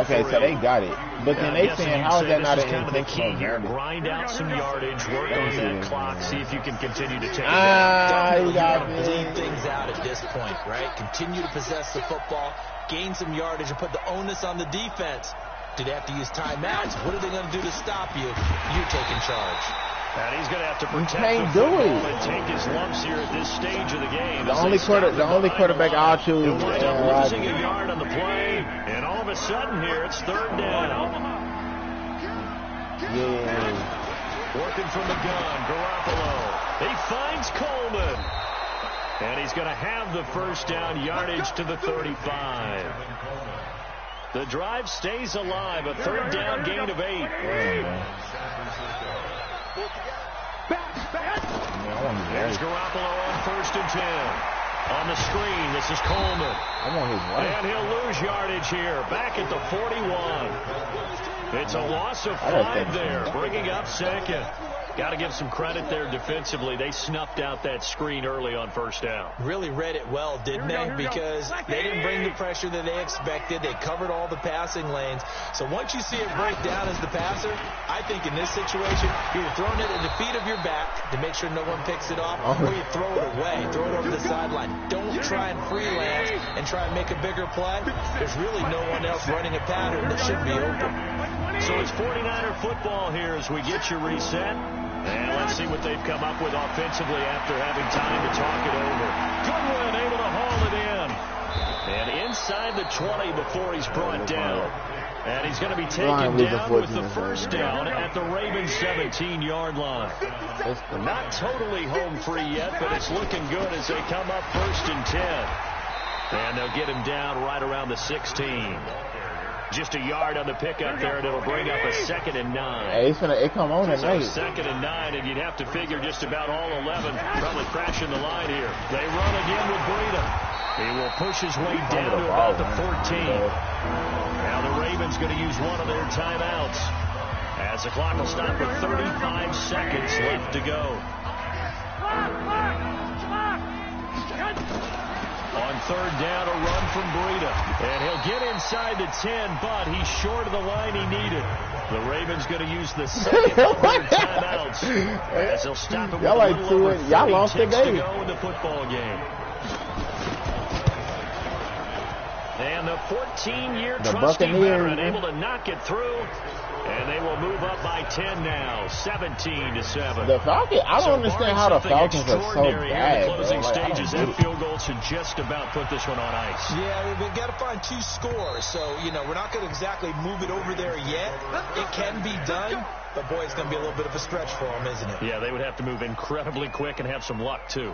Okay, so they got it. But then they saying, how is that not an intentional grounding? Grind out some yardage, work on that clock, see if you can continue to take it you got bleed me. things out at this point, right? Continue to possess the football, gain some yardage, and put the onus on the defense. Do they have to use timeouts? What are they going to do to stop you? You're taking charge. And he's going to have to protect can't the do football it. and take his lumps here at this stage of the game. The only quarterback I'll choose He'll is wind Aaron up Rodgers. losing a yard on the play, and all of a sudden here it's 3rd down. Yeah. Working from the gun, Garoppolo. He finds Coleman. And he's going to have the first down yardage to the 35. The drive stays alive. A 3rd down gain of 8. There's Garoppolo on 1st and 10. On the screen, this is Coleman. And he'll lose yardage here. Back at the 41. It's a loss of 5 there, bringing up 2nd. Got to give some credit there defensively. They snuffed out that screen early on first down. Really read it well, didn't they? Because they didn't bring the pressure that they expected. They covered all the passing lanes. So once you see it break down as the passer, I think in this situation, you're throwing it at the feet of your back to make sure no one picks it off, or you throw it away, throw it over the sideline. Don't try and freelance and try and make a bigger play. There's really no one else running a pattern that should be open. So it's 49er football here as we get you reset. And let's see what they've come up with offensively after having time to talk it over. Goodwin able to haul it in. And inside the 20 before he's brought down. And he's going to be taken down with the first down at the Ravens 17-yard line. Not totally home free yet, but it's looking good as they come up 1st and 10. And they'll get him down right around the 16. Just a yard on the pickup there, and it'll bring up a 2nd and 9. Hey, it come on at night. 2nd and 9, and you'd have to figure just about all 11 probably crashing the line here. They run again with Breida. He will push his way down to about the 14. Now the Ravens going to use one of their timeouts as the clock will stop with 35 seconds left to go. On 3rd down, a run from Breida. And he'll get inside the 10, but he's short of the line he needed. The Ravens going to use the 2nd of their timeouts as they'll stop it with y'all a little over 30 y'all lost the ticks to game. go in the football game. And the 14-year trusty veteran able to knock it through. And they will move up by 10 now, 17-7. The Falcons, I don't understand how the Falcons are so bad. In the closing stages, that that field goal should just about put this one on ice. Yeah, we've got to find 2 scores. So, we're not going to exactly move it over there yet. It can be done, but boy, it's going to be a little bit of a stretch for them, isn't it? Yeah, they would have to move incredibly quick and have some luck, too.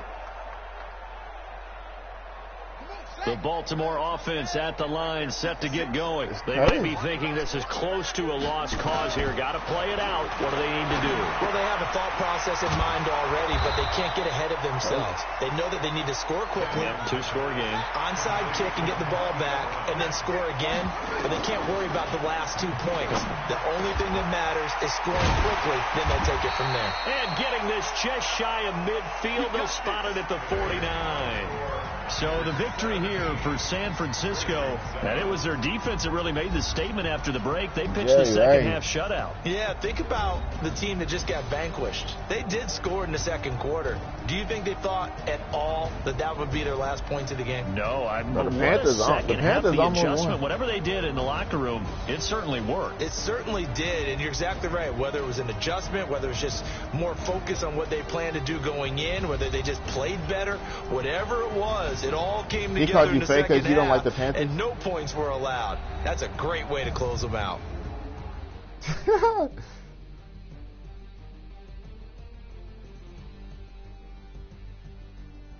The Baltimore offense at the line, set to get going. They might be thinking this is close to a lost cause here. Got to play it out. What do they need to do? Well, they have a thought process in mind already, but they can't get ahead of themselves. They know that they need to score quickly. Yep, 2-score game. Onside kick and get the ball back, and then score again. But they can't worry about the last 2 points. The only thing that matters is scoring quickly. Then they'll take it from there. And getting this just shy of midfield. They'll spot it at the 49. So the victory here for San Francisco, and it was their defense that really made the statement after the break. They pitched the second half shutout. Yeah, think about the team that just got vanquished. They did score in the 2nd quarter. Do you think they thought at all that that would be their last points of the game? No, the Panthers adjustment, won. whatever they did in the locker room, it certainly worked. It certainly did, and you're exactly right. Whether it was an adjustment, whether it was just more focus on what they planned to do going in, whether they just played better, whatever it was, it all came together in the second half, you don't like the Panthers? and no points were allowed. That's a great way to close them out.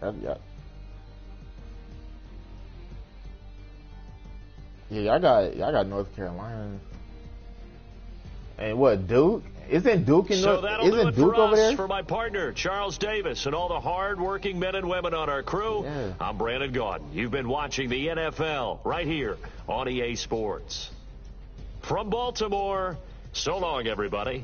Yeah, y'all got North Carolina. And what, Duke? Isn't Duke in So North? that'll Isn't do it Duke for over us, there? for my partner, Charles Davis, and all the hard-working men and women on our crew. Yeah. I'm Brandon Gaudin. You've been watching the NFL right here on EA Sports. From Baltimore, so long, everybody.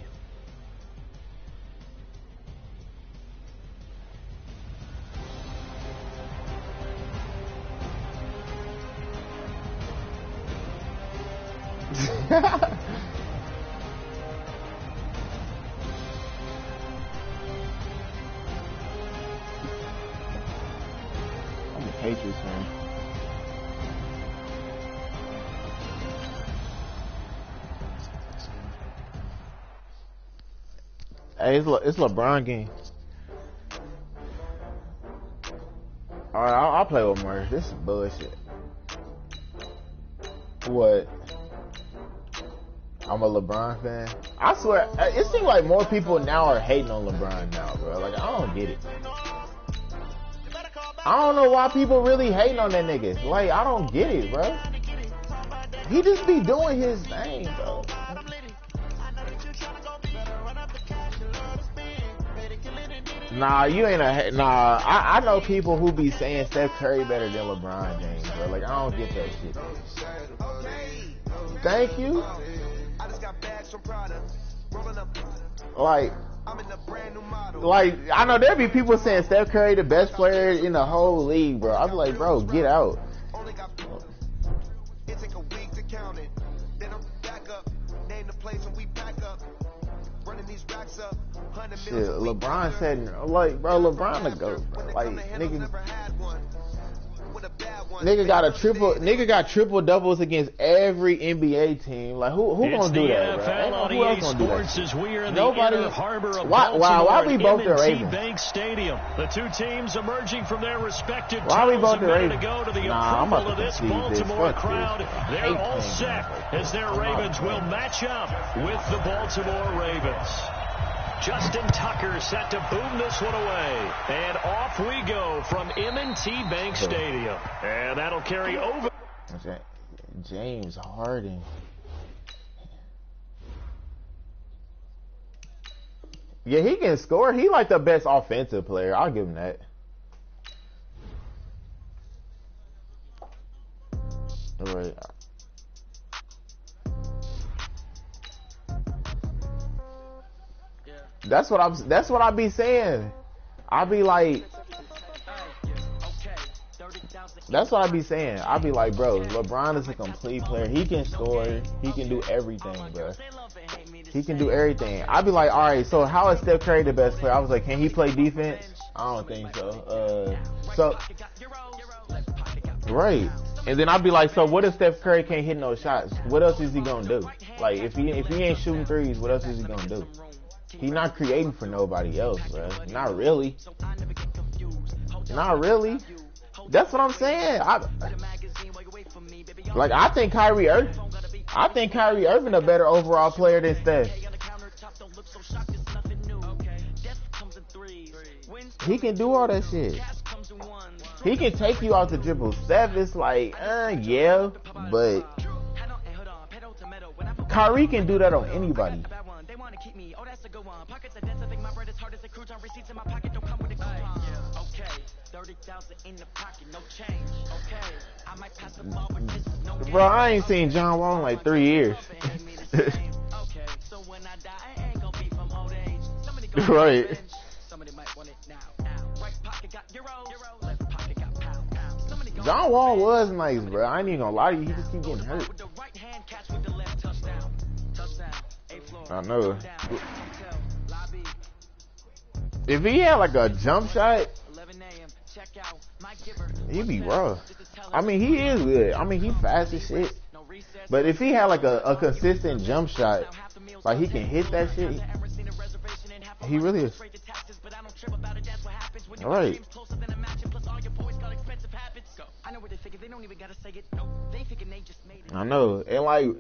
I'm a Patriots fan. Hey, it's LeBron game. All right, I'll play with more. This is bullshit. What? I'm a LeBron fan. I swear, it seems like more people now are hating on LeBron now, bro. Like, I don't get it. I don't know why people really hating on that nigga. Like, I don't get it, bro. He just be doing his thing, bro. Nah, you ain't a... Nah, I know people who be saying Steph Curry better than LeBron James, bro. Like, I don't get that shit, bro. Thank you. Like, Like, I know there be people saying Steph Curry the best player in the whole league, bro. I'm like, bro, get out. Shit, LeBron said, like, bro, LeBron the GOAT, bro. Like, nigga got triple doubles against every NBA team. Like, who gonna do that, bro? Who else gonna do that? Nobody. Why we both the Ravens? Bank Stadium. The two teams emerging from their respective why we both the Ravens? Nah, I'm about to this concede this. Baltimore Fuck crowd. this. They're all set as their Ravens will match up with the Baltimore Ravens. Justin Tucker set to boom this one away. And off we go from M&T Bank Stadium. And that'll carry over. James Harden. Yeah, he can score. He like the best offensive player. I'll give him that. All right. That's what I be saying. I be like, that's what I be saying. I be like, bro, LeBron is a complete player. He can score. He can do everything, bro. He can do everything. I be like, all right, so how is Steph Curry the best player? I was like, can he play defense? I don't think so. Right. And then I'd be like, so what if Steph Curry can't hit no shots? What else is he gonna do? Like, if he ain't shooting threes, what else is he gonna do? He's not creating for nobody else, bro. Not really. Not really. That's what I'm saying. I think Kyrie Irving a better overall player than Steph. He can do all that shit. He can take you off the dribble. Steph is like, yeah, but Kyrie can do that on anybody. Bro, I ain't seen John Wall in like 3 years. Right. John Wall was nice, bro. I ain't even gonna lie to you. He just keep getting hurt. I know. If he had like a jump shot, he'd be rough. I mean, he is good. I mean, he fast as shit. But if he had like a consistent jump shot, like he can hit that shit, he really is. All right. I know. And like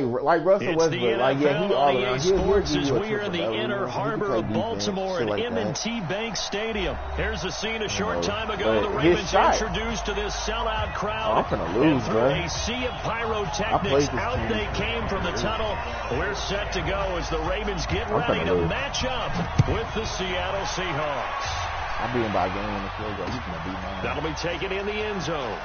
Russell Westbrook, like, yeah, he all around. Sports as we are in the inner harbor of Baltimore at M&T Bank Stadium. Here's a scene a short time ago. The Ravens introduced to this sellout crowd. I'm gonna lose, bro. A sea of pyrotechnics. Out they came from the tunnel. We're set to go as the Ravens get ready to match up with the Seattle Seahawks. I'll be in by game in the field goal. He's gonna be mine. That'll be taken in the end zone.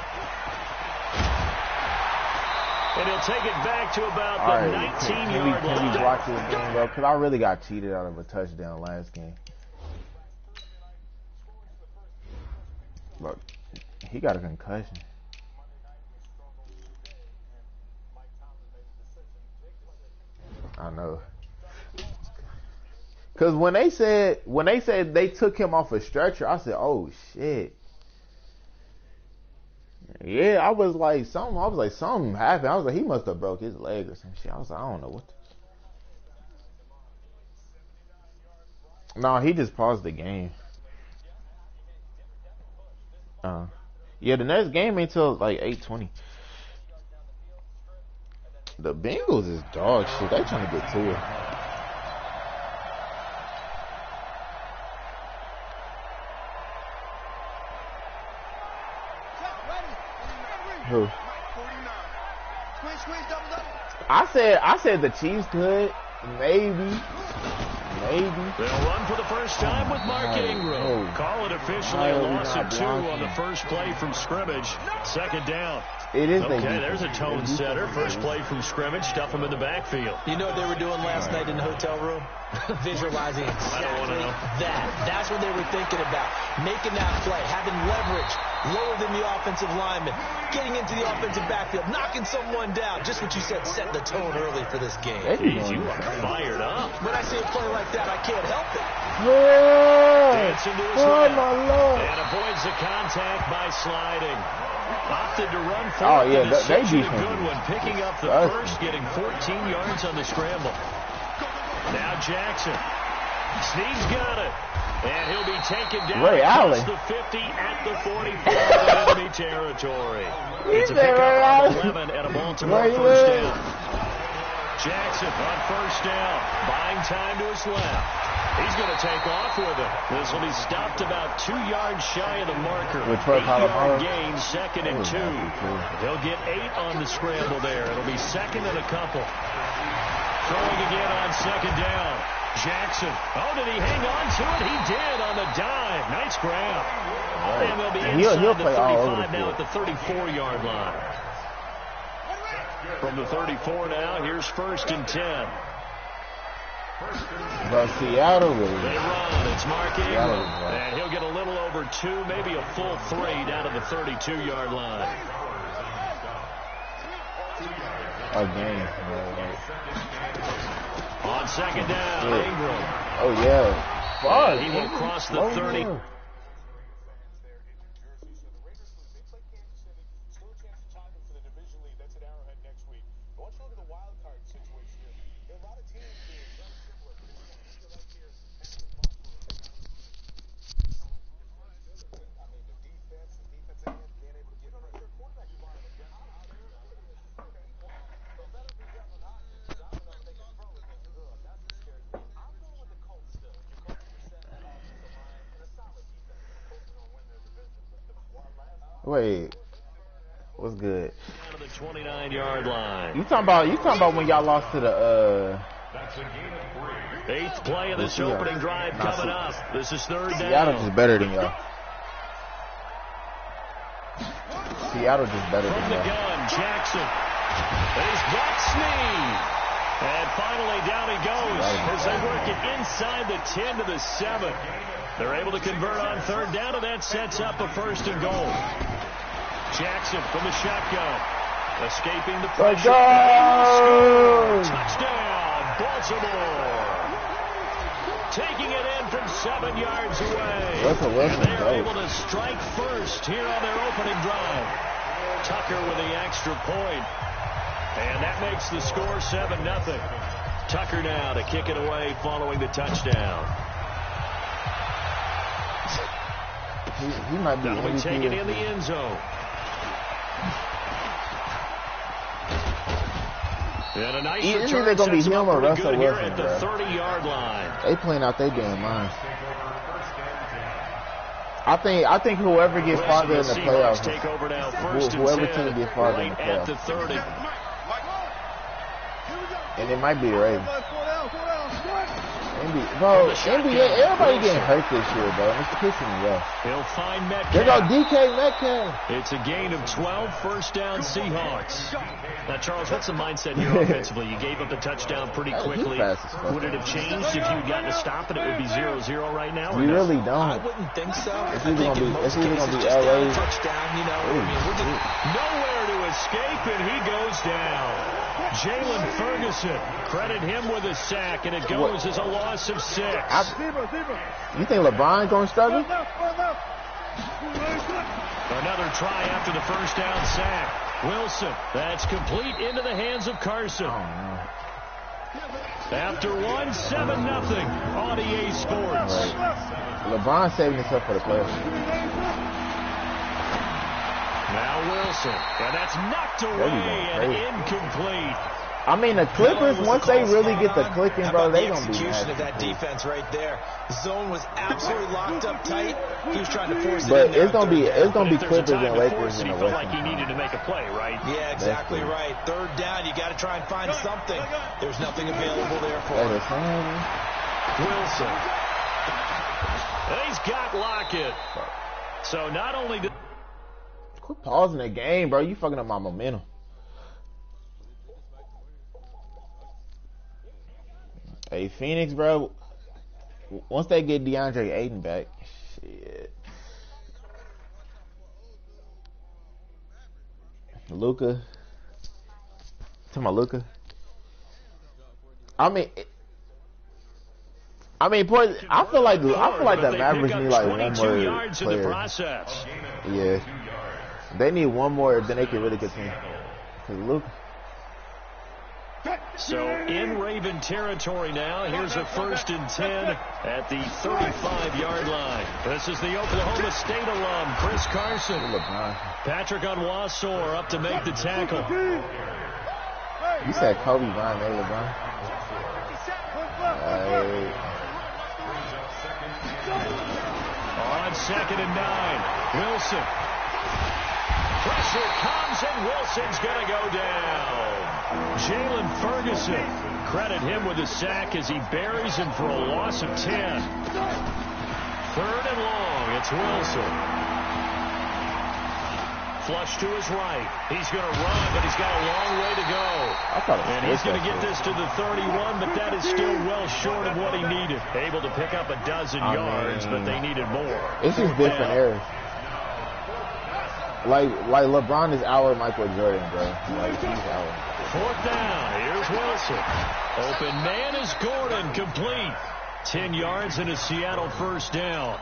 And he'll take it back to about the 19-yard line. Can we watch this game, bro? Because I really got cheated out of a touchdown last game. Look, he got a concussion. I know. Because when they said they took him off a stretcher, I said, oh shit. Yeah, I was like something happened. I was like, he must have broke his leg or some shit. I was like, I don't know what. No, he just paused the game. Yeah, the next game ain't till like 8:20. The Bengals is dog shit. They trying to get to it. Who? I said the Chiefs could, maybe. Maybe. They'll run for the first time with Mark Ingram. Call it officially a loss of 2 on the first play from scrimmage. Second down. It is. Okay, there's a tone setter. First play from scrimmage. Stuff them in the backfield. You know what they were doing last night in the hotel room? Visualizing exactly that. That's what they were thinking about. Making that play, having leverage, lower than the offensive lineman, getting into the offensive backfield, knocking someone down. Just what you said, setting the tone early for this game. Jeez, you are fired up. When I see a play like that, I can't help it. Dancing to his left. My Lord. And avoids the contact by sliding. Opted to run for Oh, yeah, they defense. a good one. Picking up the first, getting 14 yards on the scramble. Now Jackson. Snead's got it. And he'll be taken down across the 50 at the 45 of enemy territory. It's a pickup of 11 at a Baltimore first down. Jackson on first down. Buying time to his left. He's going to take off with it. This will be stopped about 2 yards shy of the marker. 8-yard gain, 2nd and 2. They'll get 8 on the scramble there. It'll be 2nd and a couple. Throwing again on 2nd down. Jackson. Oh, did he hang on to it? He did on the dive. Nice grab. Right. And they'll be inside the 35 now at the 34-yard line. From the 34 now, here's 1st and 10. But Seattle really. They run. It's Mark Ingram. And he'll get a little over 2, maybe a full 3 down to the 32-yard line. Again. On 2nd down, Ingram. Oh, yeah. Far. He will cross the 30. Yeah. Wait, what's good? Out of the 29-yard line. You talking about when y'all lost to the 8th play of this opening drive coming up. This is 3rd down. Seattle just better than y'all. Seattle just better than y'all. From the gun, Jackson. He's got Snead. And finally down he goes as they work it inside the 10 to the 7. They're able to convert on 3rd down, and that sets up a 1st and goal. Jackson from the shotgun. Escaping the pressure. Touchdown, Baltimore. Taking it in from 7 yards away. And they're able to strike first here on their opening drive. Tucker with the extra point. And that makes the score 7-0. Tucker now to kick it away following the touchdown. He might be That'll be taken in the end zone. And a nice return. They're going to be him or Russell Wilson, at the 30-yard line. They playing out their damn minds. I think whoever gets farther in the playoffs, take over now, whoever team gets farther in the playoffs, at the 30. And it might be the Ravens. NBA, everybody getting hurt this year, bro. It's pissing me off. He'll find Metcalf. There go DK Metcalf. It's a gain of 12, 1st down Seahawks. Now, Charles, what's the mindset here offensively? You gave up the touchdown pretty quickly. Would it have changed if you had gotten a stop and it would be 0-0 right now? You really don't. I wouldn't think so. It's either going to be LA. Touchdown, you know. Nowhere to escape, and he goes down. Jalen Ferguson, credit him with a sack, and it goes as a loss of 6. You think LeBron going to struggle? Another try after the 1st down sack. Wilson, that's complete into the hands of Carson. After 1, 7-0 on EA Sports. Right. LeBron saving himself for the playoffs. Now Wilson, and that's knocked away and incomplete. I mean, the Clippers, once they really get the clicking, bro, they going to be execution of that defense right there. Zone was absolutely locked up tight. He was trying to force it but in there. it's going to be Clippers and Lakers in the He felt like he needed to make a play, right? Yeah, exactly right. 3rd down, you got to try and find something. There's nothing available there for him. Wilson. And he's got Lockett. So not only did... Quit pausing the game, bro. You fucking up my momentum. Hey, Phoenix, bro. Once they get DeAndre Ayton back, shit. Luka. To my Luka. I mean, I feel like the Mavericks need like one more yards player. In the process. Yeah, they need one more, then they can really continue. Cause Luka. So in Raven territory now. Here's a 1st and 10 at the 35-yard line. This is the Oklahoma State alum, Chris Carson. Patrick Onwuasor up to make the tackle. You said Kobe Bryant, made LeBron. On 2nd and 9, Wilson. Pressure comes and Wilson's going to go down. Jalen Ferguson, credit him with a sack as he buries him for a loss of 10. 3rd and long, it's Wilson. Flush to his right. He's going to run, but he's got a long way to go. And he's going to get this to the 31, but that is still well short of what he needed. Able to pick up a dozen yards, but they needed more. It's just different errors. Like LeBron is our Michael Jordan, bro. Like he's our. 4th down. Here's Wilson. Open man is Gordon, complete. 10 yards and a Seattle 1st down.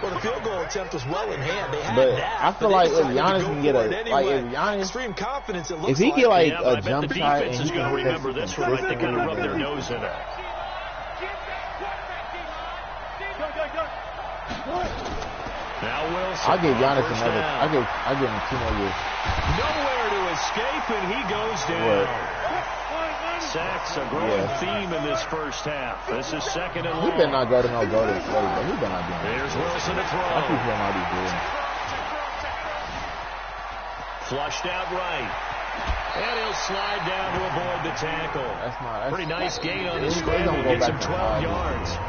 Well, the field goal attempt was well in hand. They had but that. I feel like if Giannis can get extreme confidence, it looks if he like. get like a jump the shot, defense is going to remember this one, right? They kind of rub their nose in it. Now Wilson. I'll give Giannis another. I'll give him 2 more years. Nowhere to escape, and he goes down. Sacks a growing theme in this 1st half. This is 2nd and long. He better not go to no Golden State, but he better not do that. Here's Wilson to throw. I think he'll not be doing. Flushed out right. And he'll slide down to avoid the tackle. Pretty nice gain on the scramble. Gets him 12 yards.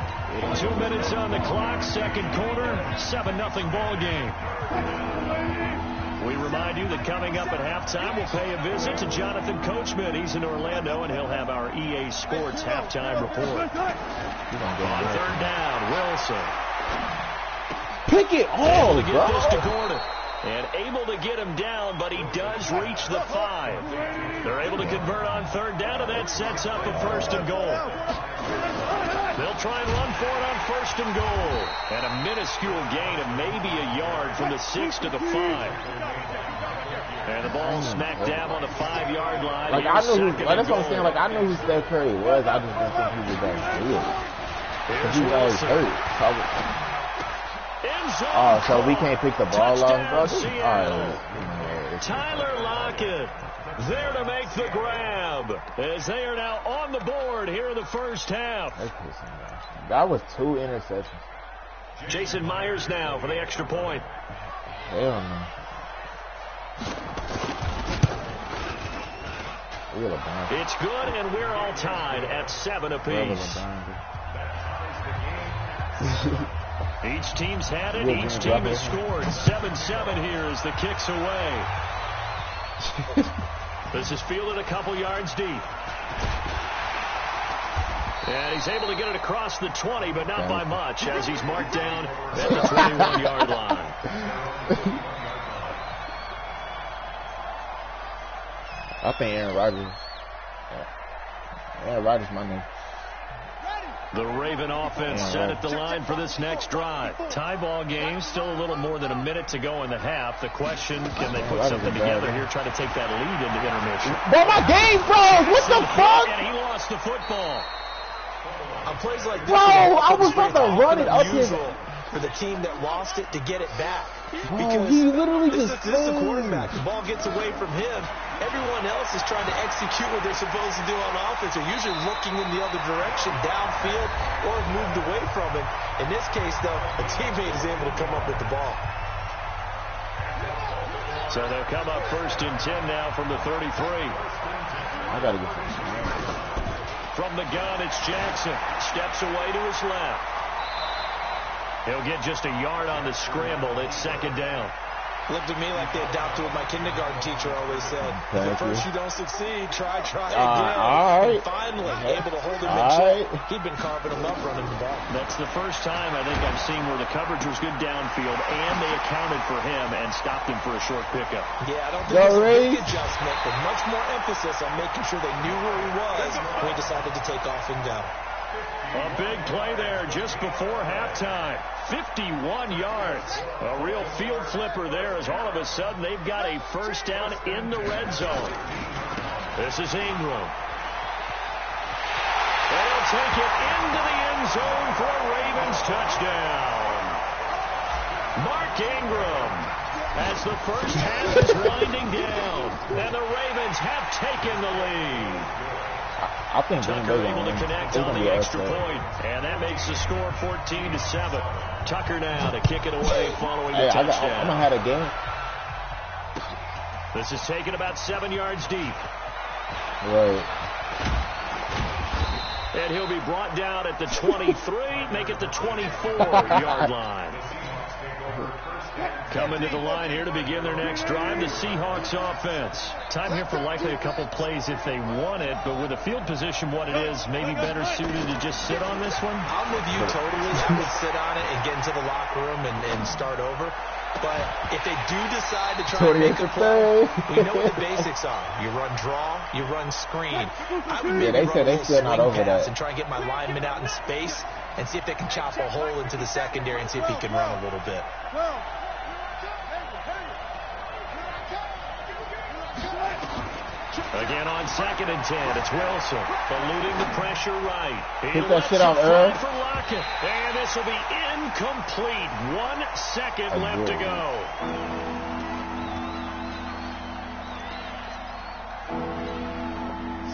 2 minutes on the clock, 2nd quarter, 7-0 ball game. We remind you that coming up at halftime, we'll pay a visit to Jonathan Coachman. He's in Orlando, and he'll have our EA Sports halftime report. On 3rd down, Wilson. Pick it all, able to get this to Gordon. And able to get him down, but he does reach the 5. They're able to convert on 3rd down, and that sets up a 1st and goal. They'll try and run for it on 1st and goal. And a minuscule gain of maybe a yard from the 6 to the 5. And the ball smack dab on the 5-yard line. Like I knew, that's what I'm saying. Like I knew who Steph Curry was. I just didn't think he was that good. Because he was always hurt. So we can't pick the ball off, bro. Tyler Lockett there to make the grab as they are now on the board here in the 1st half. That was 2 interceptions. Jason Myers now for the extra point. Hell no. It's good, and we're all tied at 7 apiece. Each team's had it. Each team has scored. 7-7 here as the kick's away. This is fielded a couple yards deep. And he's able to get it across the 20, but not by much, as he's marked down at the 21-yard line. I think Aaron Rodgers. Aaron Rodgers, my name. The Raven offense set at the line for this next drive. Tie ball game, still a little more than a minute to go in the half. The question, can they put something together here, try to take that lead into intermission? Bro, my game froze! What the fuck? And he lost the football. On plays like this, bro, I was about to run it up here. For the team that lost it to get it back. Bro, he literally this just is the quarterback. The ball gets away from him. Everyone else is trying to execute what they're supposed to do on offense. They're usually looking in the other direction, downfield, or have moved away from it. In this case, though, a teammate is able to come up with the ball. So they'll come up 1st and 10 now from the 33. I gotta get some. From the gun, it's Jackson. Steps away to his left. He'll get just a yard on the scramble. It's second down. Looked to me like they adopted what my kindergarten teacher always said. If at first you don't succeed, try again. All right. And finally, able to hold him in check. He'd been carving him up running the ball. That's the first time I think I've seen where the coverage was good downfield, and they accounted for him and stopped him for a short pickup. Yeah, I don't think it's a big adjustment, but much more emphasis on making sure they knew where he was when he decided to take off and go. A big play there just before halftime. 51 yards. A real field flipper there as all of a sudden they've got a first down in the red zone. This is Ingram. They'll take it into the end zone for a Ravens touchdown. Mark Ingram as the first half is winding down. And the Ravens have taken the lead. I think Tucker able to connect on the extra point, and that makes the score 14-7. Tucker now to kick it away following the touchdown. I'm gonna have a game. This is taken about 7 yards deep. Right. And he'll be brought down at the 23, make it the 24-yard line. Coming to the line here to begin their next drive, the Seahawks offense. Time here for likely a couple plays if they want it, but with the field position what it is, maybe better suited to just sit on this one? I'm with you totally. I would sit on it and get into the locker room and start over. But if they do decide to try to make a play, we know what the basics are. You run draw, you run screen. I would maybe run a little swing pass and try and get my lineman out in space and see if they can chop a hole into the secondary and see if he can run a little bit. Again on 2nd and 10, it's Wilson eluding the pressure right. Hit that shit out, Earl. For Lockett, and this will be incomplete. 1 second left to go.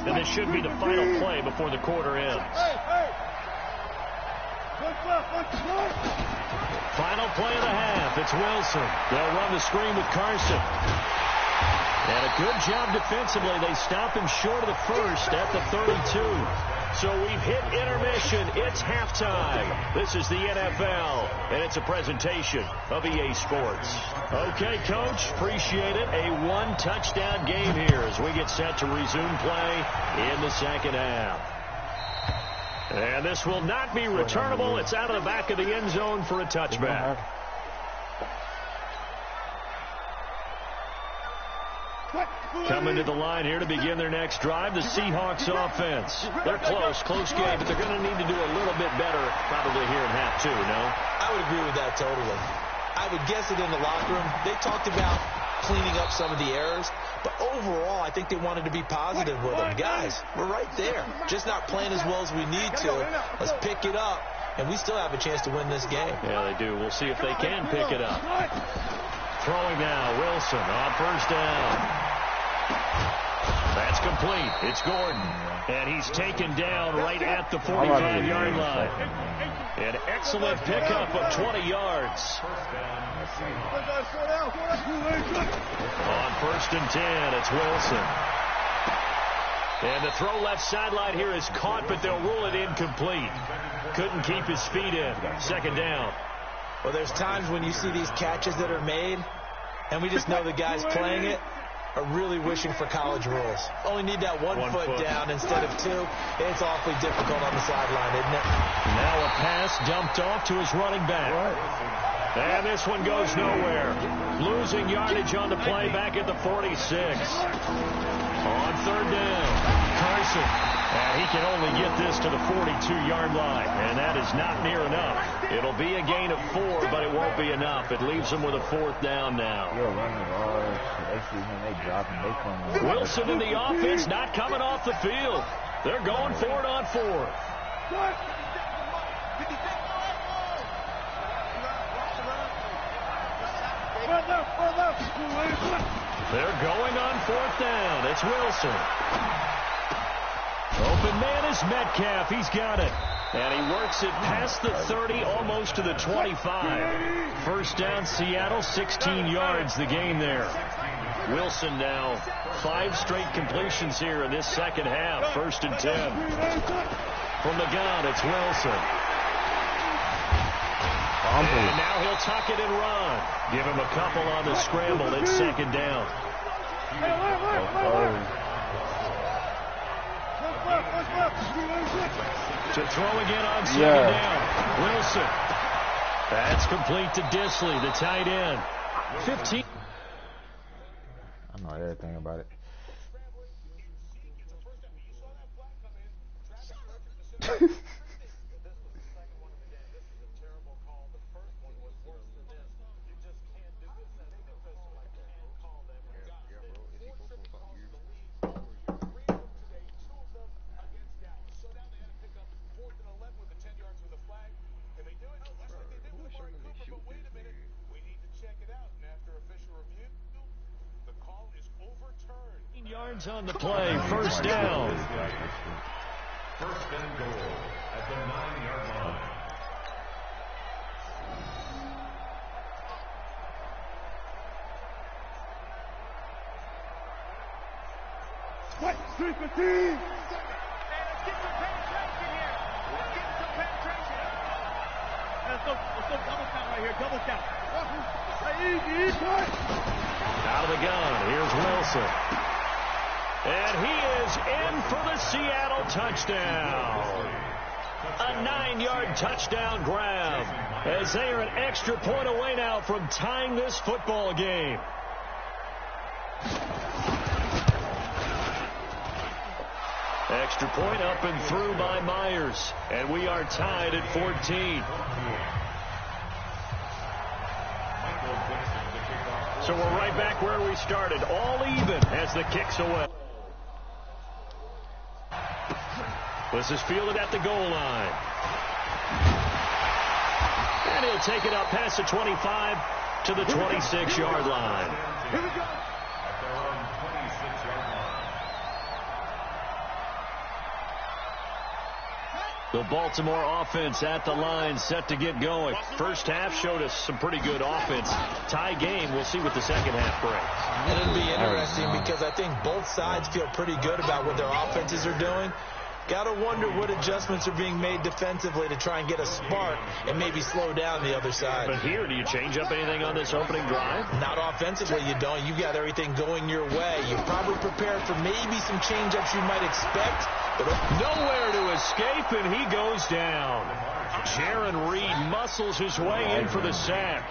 And this should be the final play before the quarter ends. Final play of the half. It's Wilson. They'll run the screen with Carson. And a good job defensively. They stop him short of the first at the 32. So we've hit intermission. It's halftime. This is the NFL, and it's a presentation of EA Sports. Okay, Coach, appreciate it. A one-touchdown game here as we get set to resume play in the second half. And this will not be returnable. It's out of the back of the end zone for a touchback. Coming to the line here to begin their next drive, the Seahawks offense. They're close game, but they're going to need to do a little bit better probably here in half two, no? I would agree with that totally. I would guess it in the locker room. They talked about cleaning up some of the errors, but overall, I think they wanted to be positive with them. Guys, we're right there. Just not playing as well as we need to. Let's pick it up, and we still have a chance to win this game. Yeah, they do. We'll see if they can pick it up. Throwing now, Wilson on first down. That's complete. It's Gordon. And he's taken down right at the 45-yard line. An excellent pickup of 20 yards. On 1st and 10, it's Wilson. And the throw left sideline here is caught, but they'll rule it incomplete. Couldn't keep his feet in. Second down. Well, there's times when you see these catches that are made, and we just know the guys playing it are really wishing for college rules. Only need that one foot down instead of two. It's awfully difficult on the sideline, isn't it? Now a pass dumped off to his running back. And this one goes nowhere. Losing yardage on the play back at the 46. On 3rd down, Carson. And he can only get this to the 42-yard line. And that is not near enough. It'll be a gain of 4, but it won't be enough. It leaves them with a 4th down now. Wilson in the offense not coming off the field. They're going for it on 4th. They're going on 4th down. It's Wilson. Open man is Metcalf. He's got it. And he works it past the 30, almost to the 25. First down, Seattle, 16 yards the gain there. Wilson now 5 straight completions here in this second half. 1st and 10. From the gun, it's Wilson. And now he'll tuck it and run. Give him a couple on the scramble. It's 2nd down. To throw again on 2nd down. Wilson. That's complete to Disley, the tight end. 15. I know everything about it. Yards on the play, 1st down. 1st and goal at the 9-yard line. What? 315! Let's get some penetration here. Let's get some penetration. Let's go double count right here. Double count. Out of the gun, here's Wilson. And he is in for the Seattle touchdown. A 9-yard touchdown grab as they are an extra point away now from tying this football game. Extra point up and through by Myers. And we are tied at 14. So we're right back where we started. All even as the kick's away. This is fielded at the goal line. And he'll take it up past the 25 to the 26-yard line. Here we go. At their own 26-yard line. The Baltimore offense at the line, set to get going. First half showed us some pretty good offense. Tie game. We'll see what the second half brings. It'll be interesting because I think both sides feel pretty good about what their offenses are doing. Got to wonder what adjustments are being made defensively to try and get a spark and maybe slow down the other side. But here, do you change up anything on this opening drive? Not offensively, you don't. You've got everything going your way. You're probably prepared for maybe some change-ups you might expect. But nowhere to escape, and he goes down. Jaron Reed muscles his way in for the sack.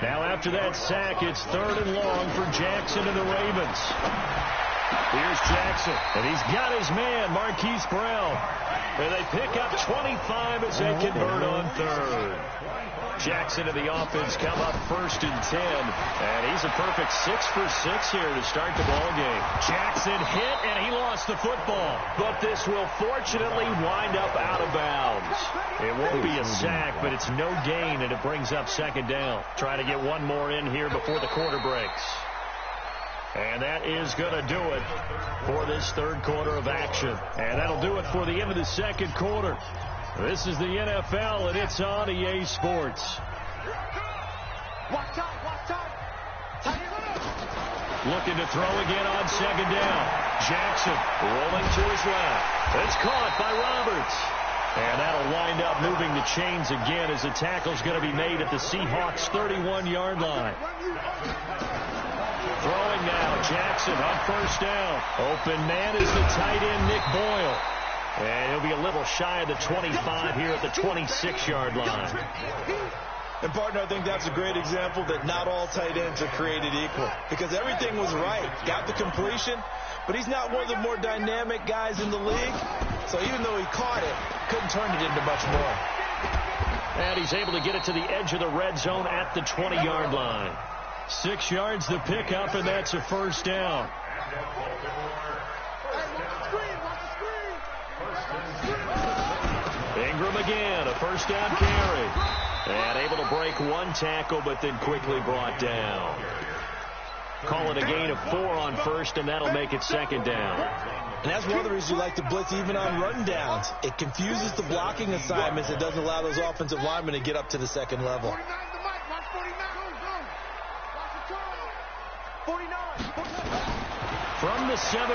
Now after that sack, it's 3rd and long for Jackson and the Ravens. Here's Jackson, and he's got his man, Marquise Brown. And they pick up 25 as they convert on 3rd. Jackson and the offense come up 1st and 10. And he's a perfect 6 for 6 here to start the ball game. Jackson hit, and he lost the football. But this will fortunately wind up out of bounds. It won't be a sack, but it's no gain, and it brings up 2nd down. Try to get one more in here before the quarter breaks. And that is going to do it for this 3rd quarter of action. And that'll do it for the end of the 2nd quarter. This is the NFL, and it's on EA Sports. Looking to throw again on 2nd down. Jackson rolling to his left. It's caught by Roberts. And that'll wind up moving the chains again as the tackle's going to be made at the Seahawks' 31-yard line. Throwing now, Jackson on 1st down. Open man is the tight end, Nick Boyle. And he'll be a little shy of the 25 here at the 26-yard line. And, partner, I think that's a great example that not all tight ends are created equal. Because everything was right. Got the completion, but he's not one of the more dynamic guys in the league. So even though he caught it, couldn't turn it into much more. And he's able to get it to the edge of the red zone at the 20-yard line. 6 yards the pickup, and that's a 1st down. Ingram again, a 1st down carry. And able to break one tackle, but then quickly brought down. Call it a gain of 4 on 1st, and that'll make it 2nd down. And that's one of the reasons you like to blitz even on run downs. It confuses the blocking assignments. It doesn't allow those offensive linemen to get up to the 2nd level. 49. from the 17.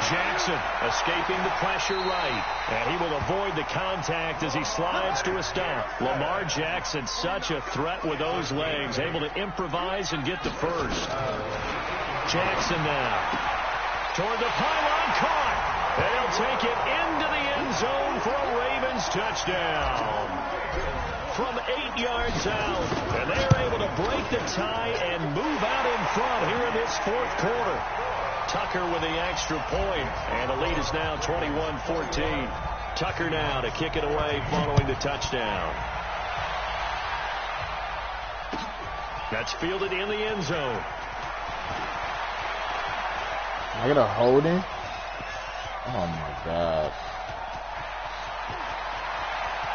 Jackson escaping the pressure right. And he will avoid the contact as he slides to a stop. Lamar Jackson, such a threat with those legs, able to improvise and get the first. Jackson now toward the pylon, caught. They'll take it into the end zone for a Ravens touchdown. From 8 yards out, and they're able to break the tie and move out in front here in this fourth quarter. Tucker with the extra point, and the lead is now 21-14. Tucker now to kick it away following the touchdown. That's fielded in the end zone. I got a holding. Oh my God.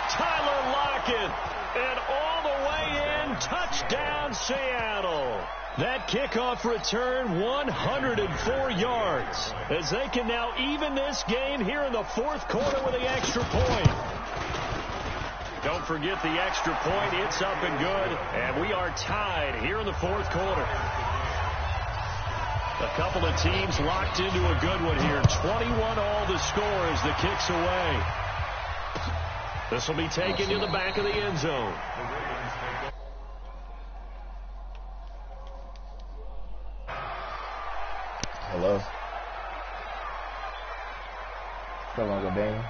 Tyler Lockett, and all the way in, touchdown Seattle. That kickoff return, 104 yards, as they can now even this game here in the fourth quarter with the extra point. Don't forget the extra point. It's up and good, and we are tied here in the fourth quarter. A couple of teams locked into a good one here. 21 all the score as the kick's away. This will be taken to the back of the end zone. Hello. Still on the game.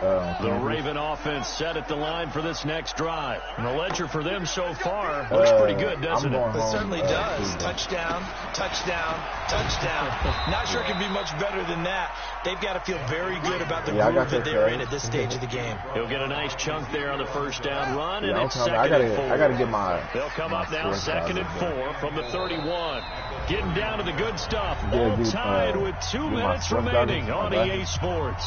The Raven offense set at the line for this next drive. And the ledger for them so far looks pretty good, doesn't it? It certainly does. Touchdown, touchdown, touchdown. Not sure it can be much better than that. They've got to feel very good about the groove that they're in at this stage of the game. He'll get a nice chunk there on the first down run, and it's second and 4. I gotta get my. They'll come up now second and 4 from the 31. Getting down to the good stuff. All tied with 2 minutes remaining on EA Sports.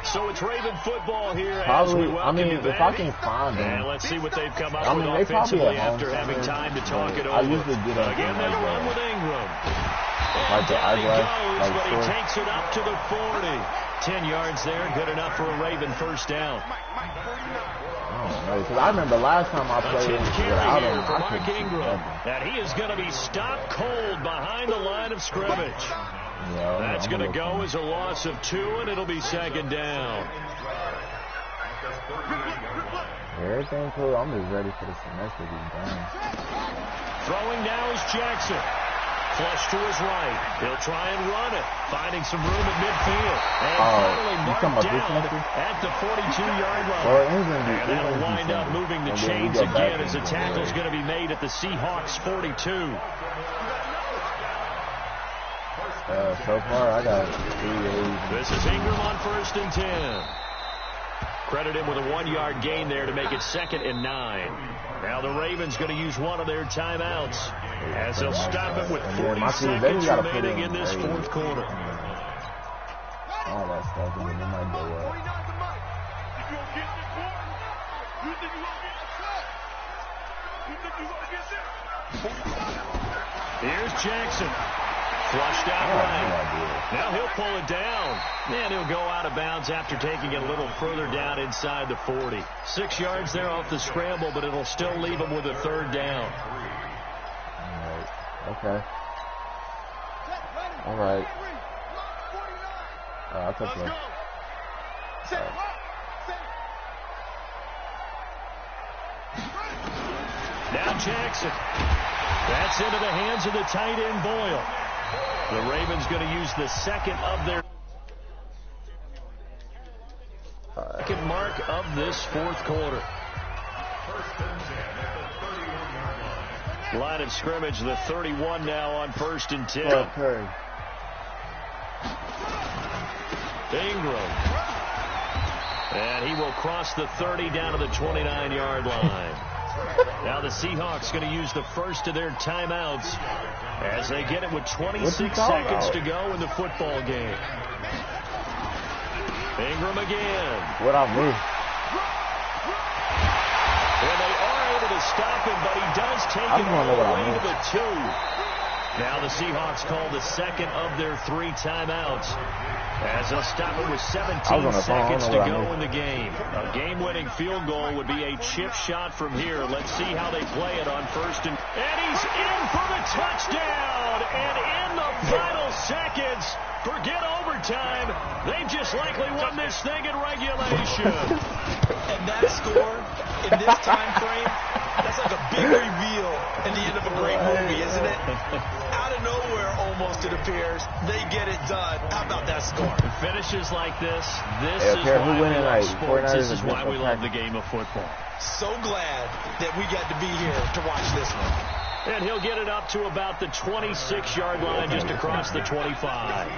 So it's Raven football here as we welcome you back. If I can find them. And let's see what they've come up with offensively after having time to talk it over. I usually get up again, they'll run with Ingram. Like the eyeglass, goes, but he takes it up to the 40. 10 yards there, good enough for a Raven first down. Because I remember last time I played without him, for Mark Ingram. And he is going to be stopped cold behind the line of scrimmage. Yeah, that's going to go as a loss of 2, and it'll be second down. Everything cool. I'm just ready for the semester to be done. Throwing now is Jackson. Flush to his right. He'll try and run it. Finding some room at midfield. And finally marked down at the 42-yard line. And that'll wind up moving the chains again as the tackle's going to be made at the Seahawks 42. So far, I got 3 This is Ingram on 1st and 10. Credit him with a 1-yard gain there to make it 2nd and 9. Now the Ravens going to use one of their timeouts as they'll stop it with 40 seconds remaining in this fourth quarter. All that stuff, and then they might go up. Here's Jackson. Flushed out right. Now he'll pull it down. And he'll go out of bounds after taking it a little further down inside the 40. 6 yards there off the scramble, but it'll still leave him with a 3rd down. Okay. All right. I'll take it. Now Jackson. That's into the hands of the tight end Boyle. The Ravens going to use the second of their second mark of this fourth quarter. Line of scrimmage, the 31 now on 1st and 10. Ingram. And he will cross the 30 down to the 29-yard line. Now the Seahawks going to use the first of their timeouts as they get it with 26 seconds to go in the football game. Ingram again. What I move? And they are able to stop him, but he does take it all the way to the 2. Now the Seahawks call the second of their 3 timeouts As they'll stop it with 17 seconds to go in the game. A game-winning field goal would be a chip shot from here. Let's see how they play it on first. And he's in for the touchdown. And in the final seconds, forget overtime. They've just likely won this thing in regulation. And that score in this time frame, that's like a big reveal in the end of a great movie, isn't it? Out of nowhere, almost, it appears, they get it done. How about that score? Finishes like this. This is why we love sports. This is why we love the game of football. So glad that we got to be here to watch this one. And he'll get it up to about the 26-yard line, just across the 25.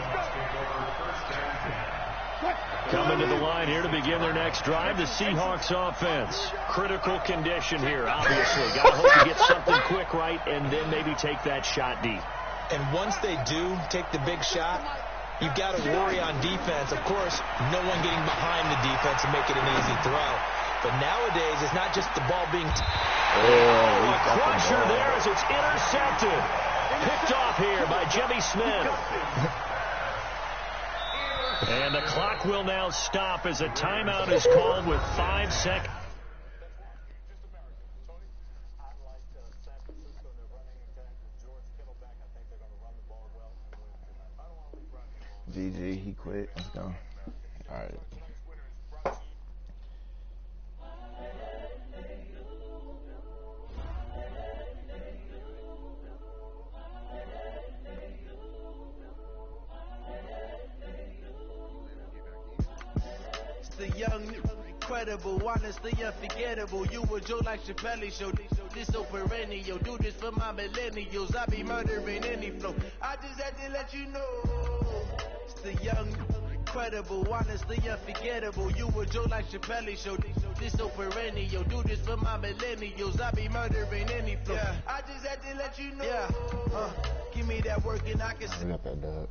Coming to the line here to begin their next drive, the Seahawks offense. Critical condition here, obviously. Got to hope to get something quick right and then maybe take that shot deep. And once they do take the big shot, you've got to worry on defense. Of course, no one getting behind the defense and make it an easy throw. But nowadays, it's not just the ball being... a crusher there as it's intercepted. Picked off here by Jimmy Smith. And the clock will now stop as a timeout is called with 5 seconds. GG, he quit. Let's go. All right. The young, incredible, honestly unforgettable. You a Joe like Chappelle show. This so perennial. Do this for my millennials. I be murdering any flow. I just had to let you know. It's the young, incredible, honestly unforgettable. You a Joe like Chappelle show. This so perennial. Do this for my millennials. I be murdering any flow. Yeah. I just had to let you know. Yeah. Give me that work and I can. I got that dub.